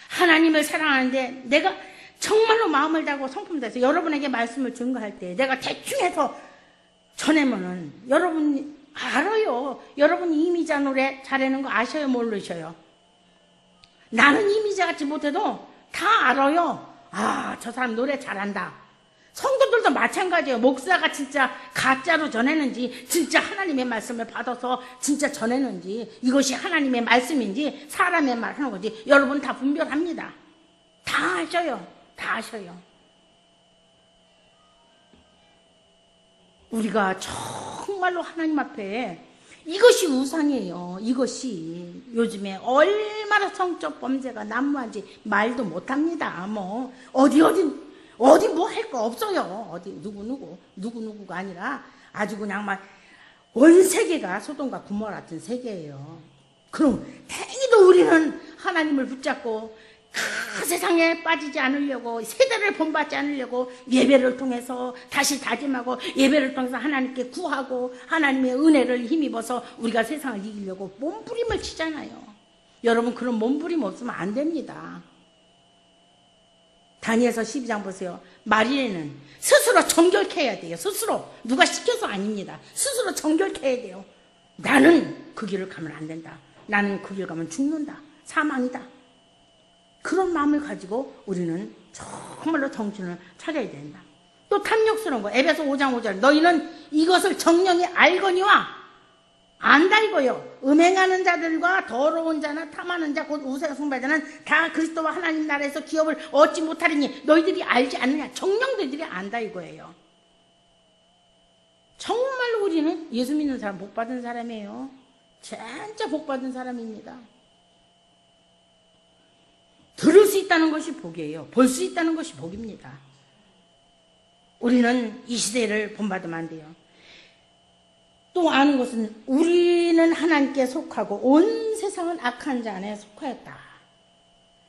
하나님을 사랑하는데 내가 정말로 마음을 다하고 성품 다해서 여러분에게 말씀을 증거할 때 내가 대충 해서 전하면은 여러분 알아요. 여러분 이미자 노래 잘하는 거 아셔요? 모르셔요? 나는 이미자 같이 못해도 다 알아요. 아, 저 사람 노래 잘한다. 성도들도 마찬가지예요. 목사가 진짜 가짜로 전했는지 진짜 하나님의 말씀을 받아서 진짜 전했는지 이것이 하나님의 말씀인지 사람의 말 하는 건지 여러분 다 분별합니다. 다 아셔요. 다 아셔요. 우리가 정말로 하나님 앞에 이것이 우상이에요. 이것이 요즘에 얼마나 성적 범죄가 난무한지 말도 못합니다. 뭐 어디 뭐 할 거 없어요. 어디 누구가 아니라 아주 그냥 막 온 세계가 소돔과 고모라 같은 세계예요. 그럼 다행히도 우리는 하나님을 붙잡고 그 세상에 빠지지 않으려고 세대를 본받지 않으려고 예배를 통해서 다시 다짐하고 예배를 통해서 하나님께 구하고 하나님의 은혜를 힘입어서 우리가 세상을 이기려고 몸부림을 치잖아요. 여러분 그런 몸부림 없으면 안 됩니다. 다니엘서 12장 보세요. 마리에는 스스로 정결케 해야 돼요. 스스로. 누가 시켜서 아닙니다. 스스로 정결케 해야 돼요. 나는 그 길을 가면 안 된다. 나는 그 길 가면 죽는다. 사망이다. 그런 마음을 가지고 우리는 정말로 정신을 차려야 된다. 또 탐욕스러운 거. 에베소 5장 5절. 너희는 이것을 정령이 알거니와 안다 이거요. 음행하는 자들과 더러운 자나 탐하는 자 곧 우상 숭배자는 다 그리스도와 하나님 나라에서 기업을 얻지 못하리니 너희들이 알지 않느냐. 정령들이 안다 이거예요. 정말로 우리는 예수 믿는 사람 복 받은 사람이에요. 진짜 복 받은 사람입니다. 들을 수 있다는 것이 복이에요. 볼 수 있다는 것이 복입니다. 우리는 이 시대를 본받으면 안 돼요. 또 아는 것은 우리는 하나님께 속하고 온 세상은 악한 자 안에 속하였다.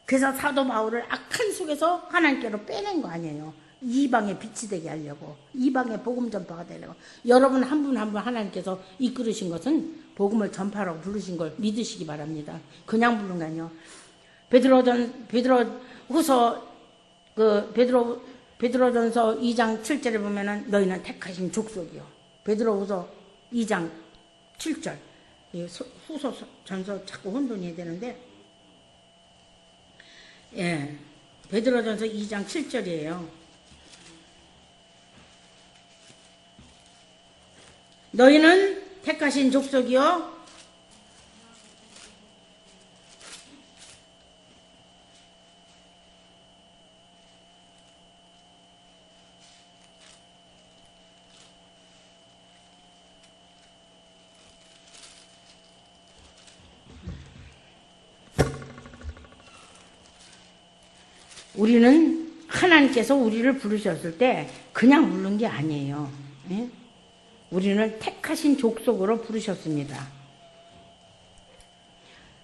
그래서 사도 바울을 악한 속에서 하나님께로 빼낸 거 아니에요. 이방의 빛이 되게 하려고, 이방의 복음 전파가 되려고. 여러분 한 분 한 분 하나님께서 이끌으신 것은 복음을 전파라고 부르신 걸 믿으시기 바랍니다. 그냥 부른 거 아니에요. 베드로전서 2장 7절에 보면은 너희는 택하신 족속이요. 베드로후서 2장 7절. 후서 전서 자꾸 혼돈이 되는데, 예, 베드로전서 2장 7절이에요. 너희는 택하신 족속이요. 우리는 하나님께서 우리를 부르셨을 때 그냥 부른 게 아니에요. 예? 우리는 택하신 족속으로 부르셨습니다.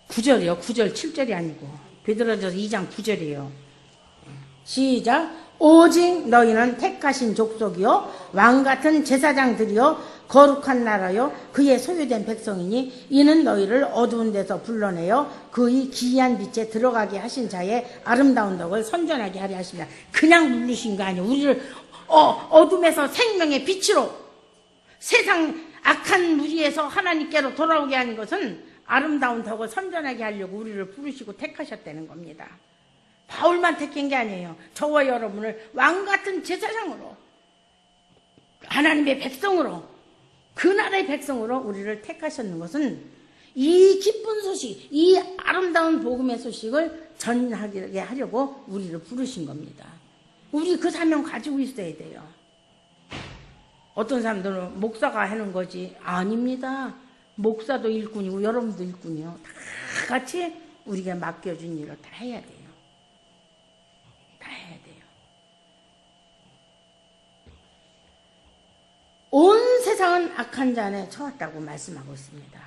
9절이요. 9절 7절이 아니고 베드로전서 2장 9절이에요. 시작. 오직 너희는 택하신 족속이요 왕같은 제사장들이요 거룩한 나라요 그의 소유된 백성이니 이는 너희를 어두운 데서 불러내어 그의 기이한 빛에 들어가게 하신 자의 아름다운 덕을 선전하게 하려 하십니다. 그냥 부르신 거 아니에요. 우리를 어둠에서 생명의 빛으로 세상 악한 무리에서 하나님께로 돌아오게 하는 것은 아름다운 덕을 선전하게 하려고 우리를 부르시고 택하셨다는 겁니다. 바울만 택한 게 아니에요. 저와 여러분을 왕같은 제사장으로 하나님의 백성으로 그 나라의 백성으로 우리를 택하셨는 것은 이 기쁜 소식, 이 아름다운 복음의 소식을 전하게 하려고 우리를 부르신 겁니다. 우리 그 사명 가지고 있어야 돼요. 어떤 사람들은 목사가 하는 거지. 아닙니다. 목사도 일꾼이고 여러분도 일꾼이요. 다 같이 우리가 맡겨준 일을 다 해야 돼요. 다 해야 돼요. 온 세상은 악한 자 안에 처했다고 말씀하고 있습니다.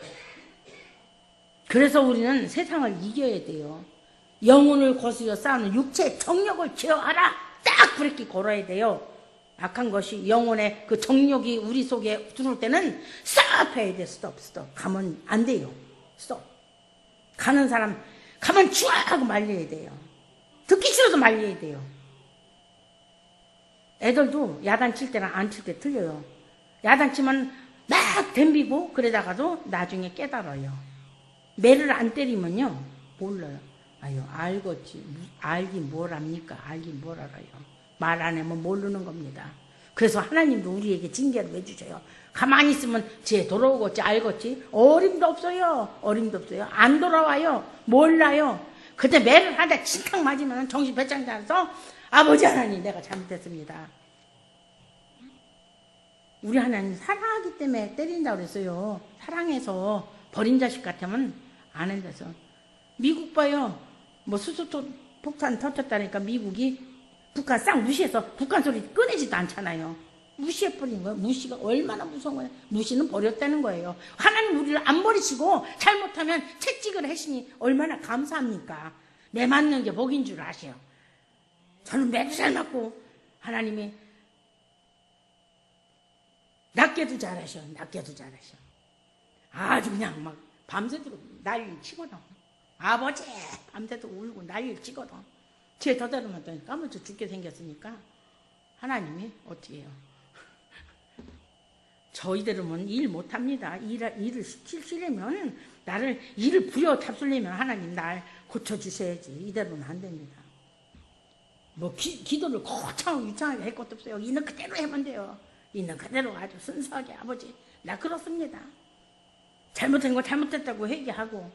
그래서 우리는 세상을 이겨야 돼요. 영혼을 거스려 싸우는 육체의 정욕을 제어하라. 딱 그렇게 걸어야 돼요. 악한 것이 영혼의 그 정욕이 우리 속에 들어올 때는 스톱 해야 돼. 스톱. 가면 안 돼요. 스톱. 가는 사람 가면 쭉 하고 말려야 돼요. 듣기 싫어도 말려야 돼요. 애들도 야단칠 때랑 안 칠 때 틀려요. 야단치면 막 덤비고 그러다가도 나중에 깨달아요. 매를 안 때리면요 몰라요. 아유 알겠지. 알긴 뭘 압니까? 알긴 뭘 알아요. 말 안 하면 모르는 겁니다. 그래서 하나님도 우리에게 징계를 해주셔요. 가만히 있으면 쟤 돌아오겠지 알겠지. 어림도 없어요. 안 돌아와요. 몰라요. 그때 매를 하다 칭탕 맞으면 정신 배짱 나서 아버지 하나님 내가 잘못했습니다. 우리 하나님 사랑하기 때문에 때린다고 그랬어요. 사랑해서 버린 자식 같으면 안 한다서. 미국 봐요. 뭐 수소통 폭탄 터졌다니까 미국이 북한 싹 무시해서 북한 소리 꺼내지도 않잖아요. 무시해버린 거예요. 무시가 얼마나 무서운 거예요. 무시는 버렸다는 거예요. 하나님 우리를 안 버리시고 잘못하면 채찍을 하시니 얼마나 감사합니까. 매 맞는 게 복인 줄 아셔요. 저는 매도 잘 맞고 하나님이 낫게도 잘하셔. 아주 그냥 막 밤새도록 난리를 치거든. 아버지 밤새도록 울고 난리를 치거든. 쟤 더다르면 까무쳐 죽게 생겼으니까 하나님이 어떻게 해요. 저희들은 일 못합니다. 일을 시키려면 나를 일을 부여 잡수려면 하나님 날 고쳐주셔야지. 이대로는 안 됩니다. 뭐 기도를 거창하고 유창하게 할 것도 없어요. 있는 그대로 하면 돼요. 있는 그대로 아주 순수하게 아버지 나 그렇습니다. 잘못한 거 잘못했다고 얘기하고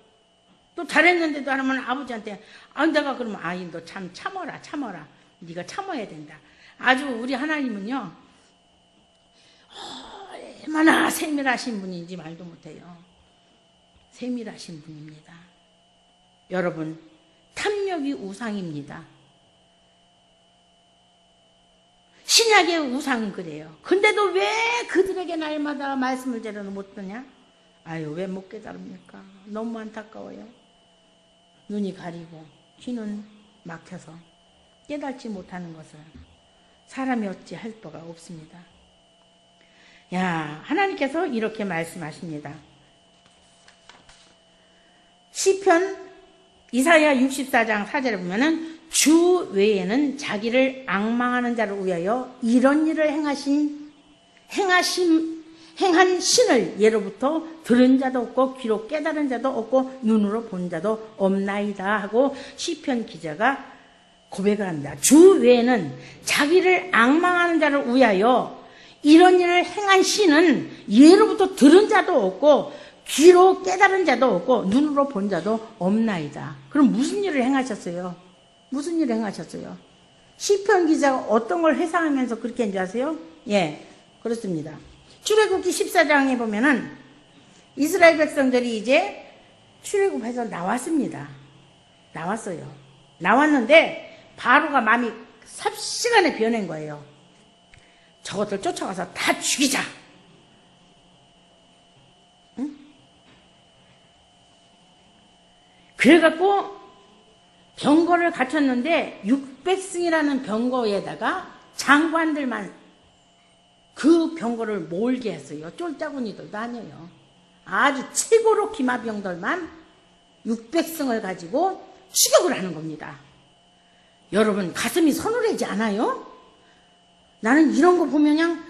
또 잘했는데도 하면 아버지한테 내가 그러면 너 참 참어라. 네가 참아야 된다. 아주 우리 하나님은요 얼마나 세밀하신 분인지 말도 못해요. 세밀하신 분입니다. 여러분 탐욕이 우상입니다. 신약의 우상은 그래요. 근데도 왜 그들에게 날마다 말씀을 제대로 못 듣냐? 아유 왜 못 깨달습니까? 너무 안타까워요. 눈이 가리고 귀는 막혀서 깨닫지 못하는 것을 사람이 어찌 할 바가 없습니다. 야, 하나님께서 이렇게 말씀하십니다. 시편 이사야 64장 4절에 보면은 주 외에는 자기를 앙망하는 자를 위하여 이런 일을 행한 신을 예로부터 들은 자도 없고 귀로 깨달은 자도 없고 눈으로 본 자도 없나이다 하고 시편 기자가 고백을 합니다. 주 외에는 자기를 앙망하는 자를 위하여 이런 일을 행한 신은 예로부터 들은 자도 없고 귀로 깨달은 자도 없고 눈으로 본 자도 없나이다. 그럼 무슨 일을 행하셨어요? 시편 기자가 어떤 걸 회상하면서 그렇게 한 줄 아세요? 예, 그렇습니다. 출애굽기 14장에 보면은 이스라엘 백성들이 이제 출애굽해서 나왔습니다. 나왔는데 바로가 마음이 삽시간에 변한 거예요. 저것들 쫓아가서 다 죽이자. 응? 그래갖고 병거를 갖췄는데 600승이라는 병거에다가 장관들만 그 병거를 몰게 했어요. 쫄짜구니들도 아니에요. 아주 최고로 기마병들만 600승을 가지고 추격을 하는 겁니다. 여러분 가슴이 서늘하지 않아요? 나는 이런 거 보면 그냥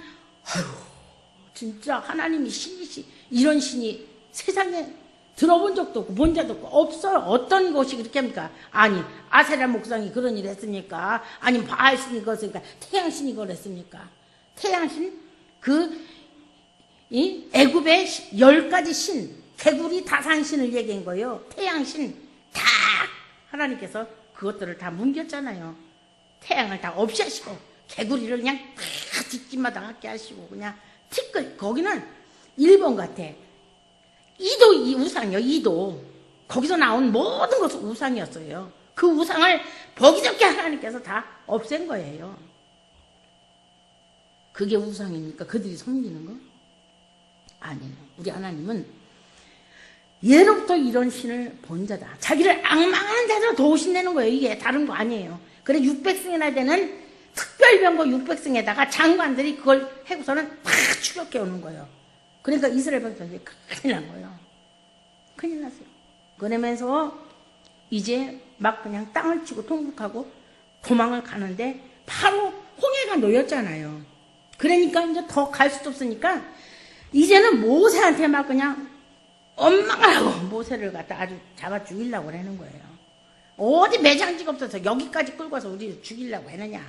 진짜 하나님이 신이시 이런 신이 세상에 들어본 적도 없고 본 적도 없고 없어요. 어떤 것이 그렇게 합니까? 아니 아세라 목상이 그런 일을 했습니까? 아니면 바알신이 그랬습니까? 태양신이 그랬습니까? 태양신 애굽의 10가지 신 개구리 다산신을 얘기한 거예요. 태양신 다 하나님께서 그것들을 다 뭉겼잖아요. 태양을 다 없이 하시고 개구리를 그냥 다 뒷집마다 갖게 하시고 그냥 티끌 거기는 일본 같아. 이도 이 우상이요. 이도 거기서 나온 모든 것은 우상이었어요. 그 우상을 버기적게 하나님께서 다 없앤 거예요. 그게 우상입니까? 그들이 섬기는 거? 아니에요. 우리 하나님은 예로부터 이런 신을 본 자다. 자기를 앙망하는 자들을 도우신다는 거예요. 이게 다른 거 아니에요. 그래 600승이나 되는 특별병거 600승에다가 장관들이 그걸 해고서는 다 추격해 오는 거예요. 그러니까 이스라엘 백성들이 큰일 난 거예요. 큰일 났어요. 그러면서 이제 막 그냥 땅을 치고 통곡하고 도망을 가는데 바로 홍해가 놓였잖아요. 그러니까 이제 더 갈 수도 없으니까 이제는 모세한테 막 그냥 원망을 하고 모세를 갖다 아주 잡아 죽이려고 하는 거예요. 어디 매장지가 없어서 여기까지 끌고 와서 우리를 죽이려고 하느냐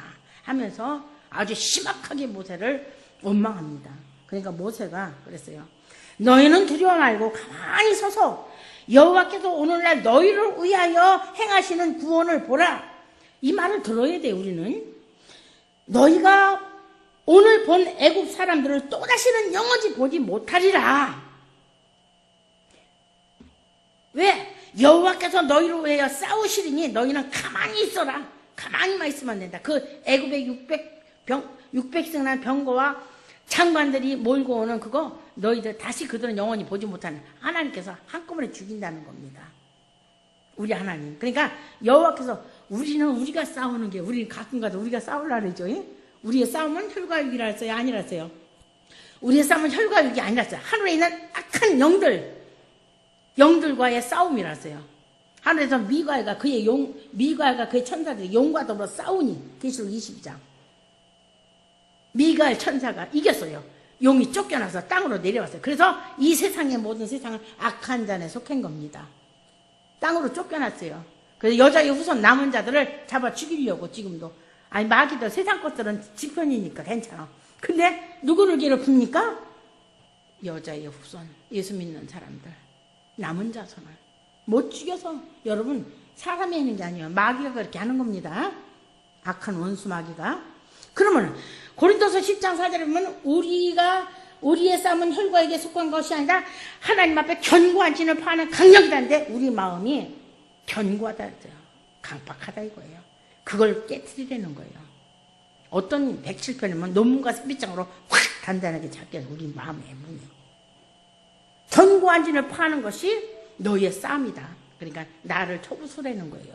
하면서 아주 심각하게 모세를 원망합니다. 그러니까 모세가 그랬어요. 너희는 두려워 말고 가만히 서서 여호와께서 오늘날 너희를 위하여 행하시는 구원을 보라. 이 말을 들어야 돼요. 우리는 너희가 오늘 본 애굽 사람들을 또다시는 영원히 보지 못하리라. 왜? 여호와께서 너희를 위하여 싸우시리니 너희는 가만히 있어라. 가만히만 있으면 된다. 그 애굽의 600승난 병거와 장관들이 몰고 오는 그거 너희들 다시 그들은 영원히 보지 못하는 하나님께서 한꺼번에 죽인다는 겁니다. 우리 하나님. 그러니까 여호와께서 우리는 우리가 싸우는 게 우리는 가끔가다 우리가 싸우려고 그러죠. 우리의 싸움은 혈과 육이라 했어요? 아니랐어요? 우리의 싸움은 혈과 육이 아니랐어요. 하늘에 있는 악한 영들과의 싸움이랐어요. 하늘에서 미가엘과 그의 천사들이 용과 더불어 싸우니 계시록 22장. 미가엘 천사가 이겼어요. 용이 쫓겨나서 땅으로 내려왔어요. 그래서 이 세상의 모든 세상은 악한 자에 속한 겁니다. 땅으로 쫓겨났어요. 그래서 여자의 후손 남은 자들을 잡아 죽이려고 지금도. 아니 마귀들 세상 것들은 지편이니까 괜찮아. 근데 누구를 괴롭힙니까? 여자의 후손 예수 믿는 사람들 남은 자손을 못 죽여서 여러분 사람이 하는 게 아니에요. 마귀가 그렇게 하는 겁니다. 악한 원수 마귀가. 그러면 고린도서 10장 4절에 보면 우리의 싸움은 혈과에게 속한 것이 아니라 하나님 앞에 견고한 진을 파는 강력이다는데 우리 마음이 견고하다 했어요. 강팍하다 이거예요. 그걸 깨트리려는 거예요. 어떤 107편이면 논문과 햇빛장으로 확 단단하게 잡게 해서 우리 마음의 문이 견고한 진을 파는 것이 너희의 싸움이다. 그러니까 나를 쳐부수라는 거예요.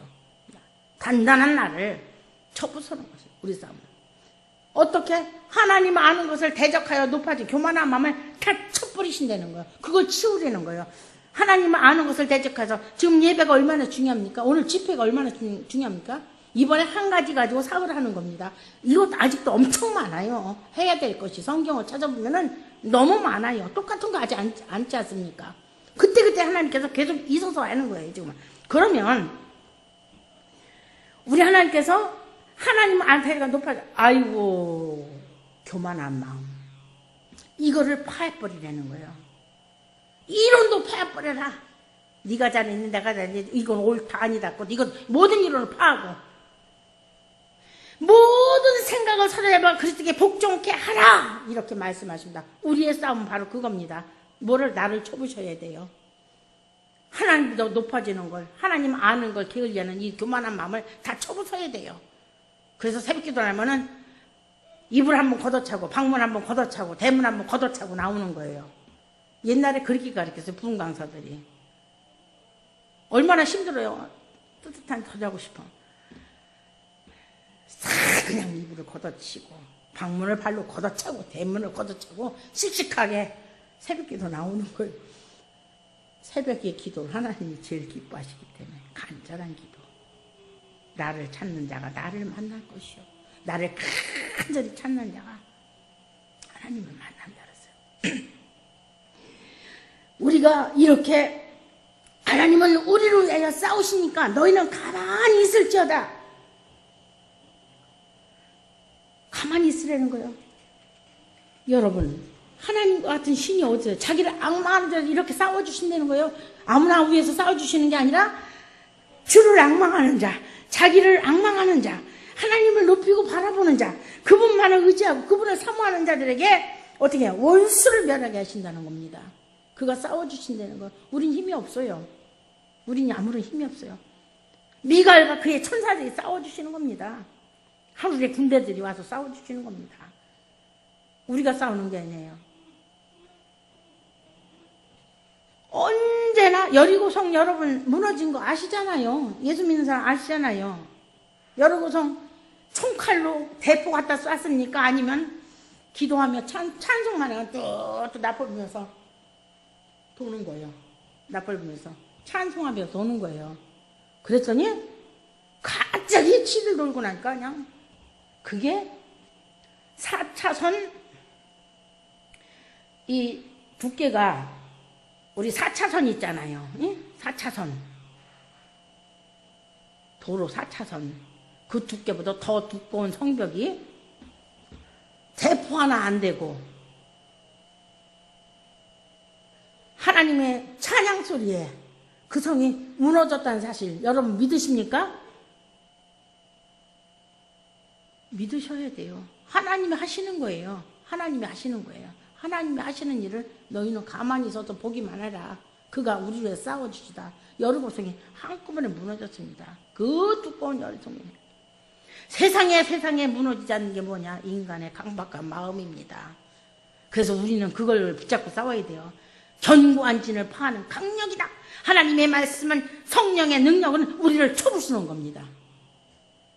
단단한 나를 쳐부수는 것이 우리 싸움은. 어떻게? 하나님 아는 것을 대적하여 높아지 교만한 마음을 다 쳐버리신다는 거예요. 그걸 치우라는 거예요. 하나님 아는 것을 대적해서 지금 예배가 얼마나 중요합니까? 오늘 집회가 얼마나 중요합니까? 이번에 한 가지 가지고 사고를 하는 겁니다. 이것 아직도 엄청 많아요. 해야 될 것이 성경을 찾아보면은 너무 많아요. 똑같은 거 하지 않지 않습니까? 그때 하나님께서 계속 있어서 하는 거예요. 지금. 그러면 우리 하나님께서 하나님 안테가 높아져. 아이고 교만한 마음. 이거를 파해버리라는 거예요. 이론도 파해버려라. 네가 잘했니 내가 잘했니 이건 옳다 아니다. 이건 모든 이론을 파하고 모든 생각을 사로잡아 그리스도께 복종케 하라. 이렇게 말씀하십니다. 우리의 싸움은 바로 그겁니다. 뭐를 나를 쳐부셔야 돼요. 하나님보다 높아지는 걸 하나님 아는 걸 게을리하는 이 교만한 마음을 다 쳐부숴야 돼요. 그래서 새벽기도 하면은 이불 한번 걷어차고 방문 한번 걷어차고 대문 한번 걷어차고 나오는 거예요. 옛날에 그렇게 가르쳤어요. 부흥 강사들이. 얼마나 힘들어요. 뜨뜻한 더 자고 싶어. 싹 그냥 이불을 걷어치고 방문을 발로 걷어차고 대문을 걷어차고 씩씩하게 새벽기도 나오는 거예요. 새벽의 기도를 하나님이 제일 기뻐하시기 때문에 간절한 기도. 나를 찾는 자가 나를 만날 것이요. 나를 간절히 찾는 자가 하나님을 만난 자라서요. 우리가 이렇게 하나님은 우리를 위하여 싸우시니까 너희는 가만히 있을지어다. 가만히 있으라는 거예요. 여러분 하나님과 같은 신이 어디서 자기를 앙망하는 자를 이렇게 싸워주신다는 거예요. 아무나 위해서 싸워주시는 게 아니라 주를 앙망하는 자, 자기를 앙망하는 자, 하나님을 높이고 바라보는 자, 그분만을 의지하고 그분을 사모하는 자들에게 어떻게 해요? 원수를 멸하게 하신다는 겁니다. 그가 싸워주신다는 거. 우린 힘이 없어요. 우린 아무런 힘이 없어요. 미가엘과 그의 천사들이 싸워주시는 겁니다. 하늘의 군대들이 와서 싸워주시는 겁니다. 우리가 싸우는 게 아니에요. 언제나 여리고성 여러분 무너진 거 아시잖아요. 예수 믿는 사람 아시잖아요. 여리고성 총칼로 대포 갖다 쐈습니까? 아니면 기도하며 찬송만 하면 또 나팔 불면서 도는 거예요. 나팔 불면서 찬송하며 도는 거예요. 그랬더니 갑자기 치를 돌고 나니까 그냥 그게 4차선 이 두께가 우리 4차선 있잖아요. 4차선 도로 4차선 그 두께보다 더 두꺼운 성벽이 대포 하나 안 되고 하나님의 찬양 소리에 그 성이 무너졌다는 사실 여러분 믿으십니까? 믿으셔야 돼요. 하나님이 하시는 거예요. 하나님이 하시는 거예요. 하나님이 하시는 일을 너희는 가만히 있어서 보기만 해라. 그가 우리를 위해 싸워주시다. 여리고성이 한꺼번에 무너졌습니다. 그 두꺼운 여리고성이. 세상에 무너지지 않는 게 뭐냐? 인간의 강박한 마음입니다. 그래서 우리는 그걸 붙잡고 싸워야 돼요. 견고한 진을 파하는 강력이다. 하나님의 말씀은 성령의 능력은 우리를 쳐부수는 겁니다.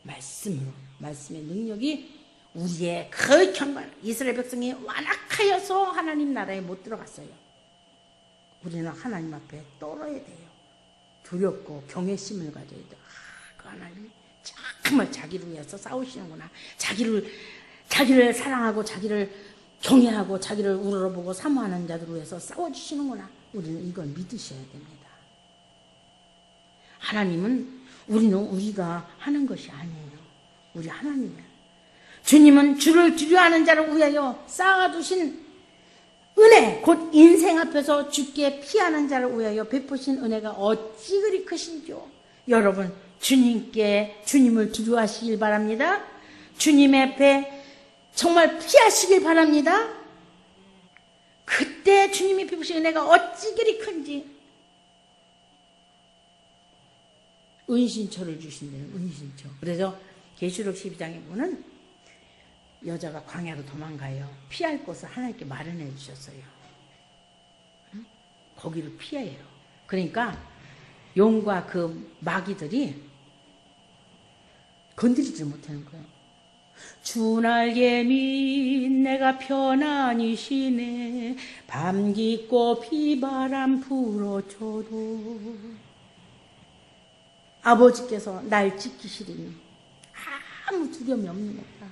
말씀으로. 말씀의 능력이 우리의 그 견고한 이스라엘 백성이 완악하여서 하나님 나라에 못 들어갔어요. 우리는 하나님 앞에 떨어야 돼요. 두렵고 경외심을 가져야 돼요. 그 하나님이 정말 자기를 위해서 싸우시는구나. 자기를 사랑하고 자기를 경외하고 자기를 우러러보고 사모하는 자들을 위해서 싸워주시는구나. 우리는 이걸 믿으셔야 됩니다. 하나님은 우리가 하는 것이 아니에요. 우리 하나님은 주님은 주를 두려워하는 자를 위하여 쌓아두신 은혜 곧 인생 앞에서 주께 피하는 자를 위하여 베푸신 은혜가 어찌 그리 크신지요. 여러분 주님을 두려워하시길 바랍니다. 주님 앞에 정말 피하시길 바랍니다. 그때 주님이 베푸신 은혜가 어찌 그리 큰지. 은신처를 주신대요. 은신처. 그래서 계시록 12장에 보면 여자가 광야로 도망가요. 피할 곳을 하나님께 마련해 주셨어요. 거기를 피해요. 그러니까 용과 그 마귀들이 건드리지 못하는 거예요. 주 날개 밑 내가 편안히 쉬네. 밤 깊고 비바람 불어줘도 아버지께서 날 지키시리니 아무 두려움이 없는 거다.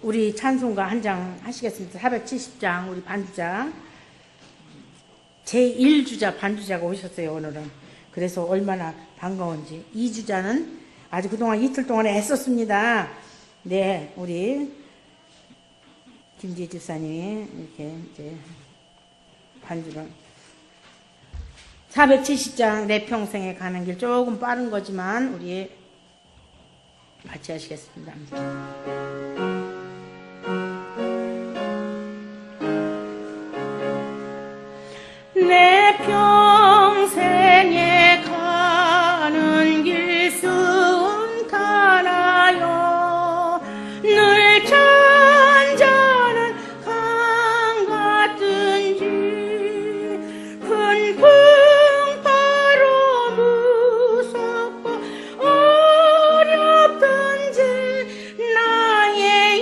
우리 찬송가 한 장 하시겠습니다. 470장 우리 반주자 제1주자 반주자가 오셨어요. 오늘은. 그래서 얼마나 반가운지. 2주자는 아주 그동안 이틀 동안에 애썼습니다. 네, 우리 김지혜 집사님이 이렇게 이제 반주를 470장 내 평생에 가는 길 조금 빠른 거지만 우리 같이 하시겠습니다. 내 평생에 가는 길 순탄하여 늘 잔잔한 강 같은지 큰 풍파로 무섭고 어렵던지 나의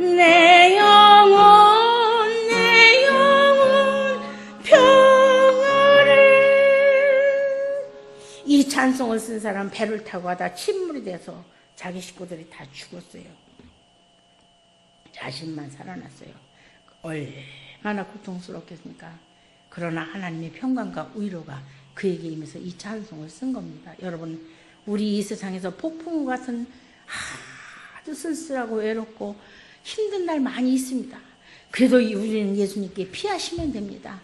내 영혼 평안을. 이 찬송을 쓴 사람 배를 타고 가다 침몰이 돼서 자기 식구들이 다 죽었어요. 자신만 살아났어요. 얼마나 고통스럽겠습니까? 그러나 하나님의 평강과 위로가 그에게 임해서 이 찬송을 쓴 겁니다. 여러분, 우리 이 세상에서 폭풍 같은 아주 쓸쓸하고 외롭고 힘든 날 많이 있습니다. 그래도 우리는 예수님께 피하시면 됩니다.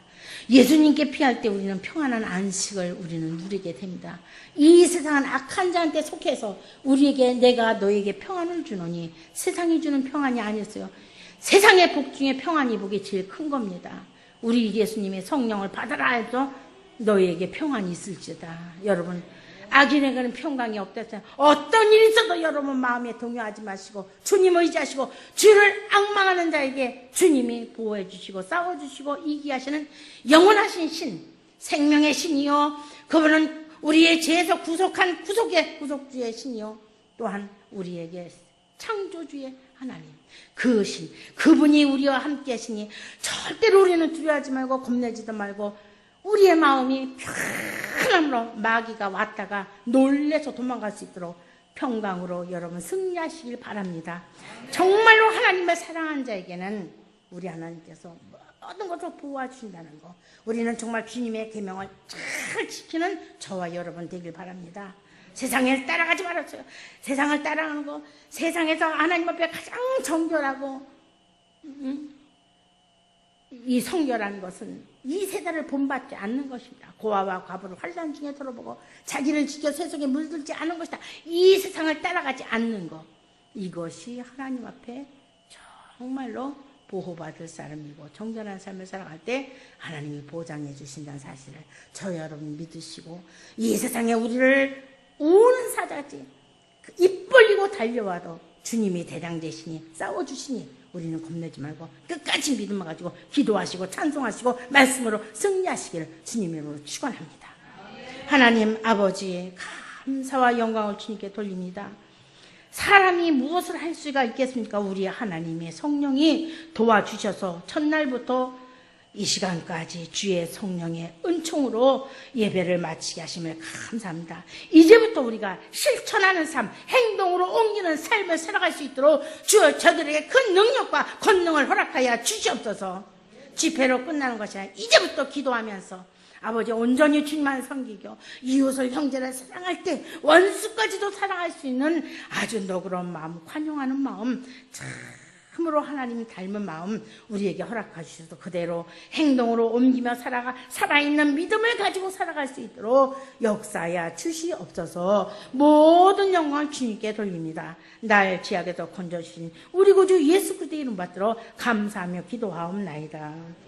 예수님께 피할 때 우리는 평안한 안식을 우리는 누리게 됩니다. 이 세상은 악한 자한테 속해서 우리에게 내가 너에게 평안을 주노니 세상이 주는 평안이 아니었어요. 세상의 복 중에 평안이 복이 제일 큰 겁니다. 우리 예수님의 성령을 받아라 해서 너에게 평안이 있을지다. 여러분, 악인에게는 평강이 없다잖아요. 어떤 일이 있어도 여러분 마음에 동요하지 마시고 주님을 의지하시고 주를 앙망하는 자에게 주님이 보호해 주시고 싸워주시고 이기하시는 영원하신 신, 생명의 신이요, 그분은 우리의 죄에서 구속한 구속주의 신이요, 또한 우리에게 창조주의 하나님, 그 신, 그분이 우리와 함께 하시니 절대로 우리는 두려워하지 말고 겁내지도 말고 우리의 마음이 편함으로 마귀가 왔다가 놀래서 도망갈 수 있도록 평강으로 여러분 승리하시길 바랍니다. 정말로 하나님을 사랑한 자에게는 우리 하나님께서 모든 것을 보호해주신다는 거, 우리는 정말 주님의 계명을 잘 지키는 저와 여러분 되길 바랍니다. 세상을 따라가지 말았어요. 세상을 따라가는 거, 세상에서 하나님 앞에 가장 정결하고 이 성결한 것은 이 세대를 본받지 않는 것입니다. 고아와 과부를 환난 중에 들어보고 자기를 지켜 세속에 물들지 않은 것이다. 이 세상을 따라가지 않는 것, 이것이 하나님 앞에 정말로 보호받을 사람이고 정결한 삶을 살아갈 때 하나님이 보장해 주신다는 사실을 저 여러분 믿으시고, 이 세상에 우리를 우는 사자지 입 벌리고 달려와도 주님이 대장 되시니 싸워주시니 우리는 겁내지 말고 끝까지 믿음을 가지고 기도하시고 찬송하시고 말씀으로 승리하시기를 주님의 이름으로 축원합니다. 하나님 아버지, 감사와 영광을 주님께 돌립니다. 사람이 무엇을 할 수가 있겠습니까? 우리 하나님의 성령이 도와주셔서 첫날부터 이 시간까지 주의 성령의 은총으로 예배를 마치게 하심을 감사합니다. 이제부터 우리가 실천하는 삶, 행동으로 옮기는 삶을 살아갈 수 있도록 주여 저들에게 큰 능력과 권능을 허락하여 주시옵소서. 집회로 끝나는 것이 아니라 이제부터 기도하면서 아버지 온전히 주님만 섬기고 이웃을 형제를 사랑할 때 원수까지도 사랑할 수 있는 아주 너그러운 마음, 관용하는 마음, 참으로 하나님이 닮은 마음 우리에게 허락하시셔서 그대로 행동으로 옮기며 살아있는 믿음을 가지고 살아갈 수 있도록 역사하여 주시옵소서. 모든 영광을 주님께 돌립니다. 날 지약에서 건져주신 우리 구주 예수 그리스도의 이름 받들어 감사하며 기도하옵나이다.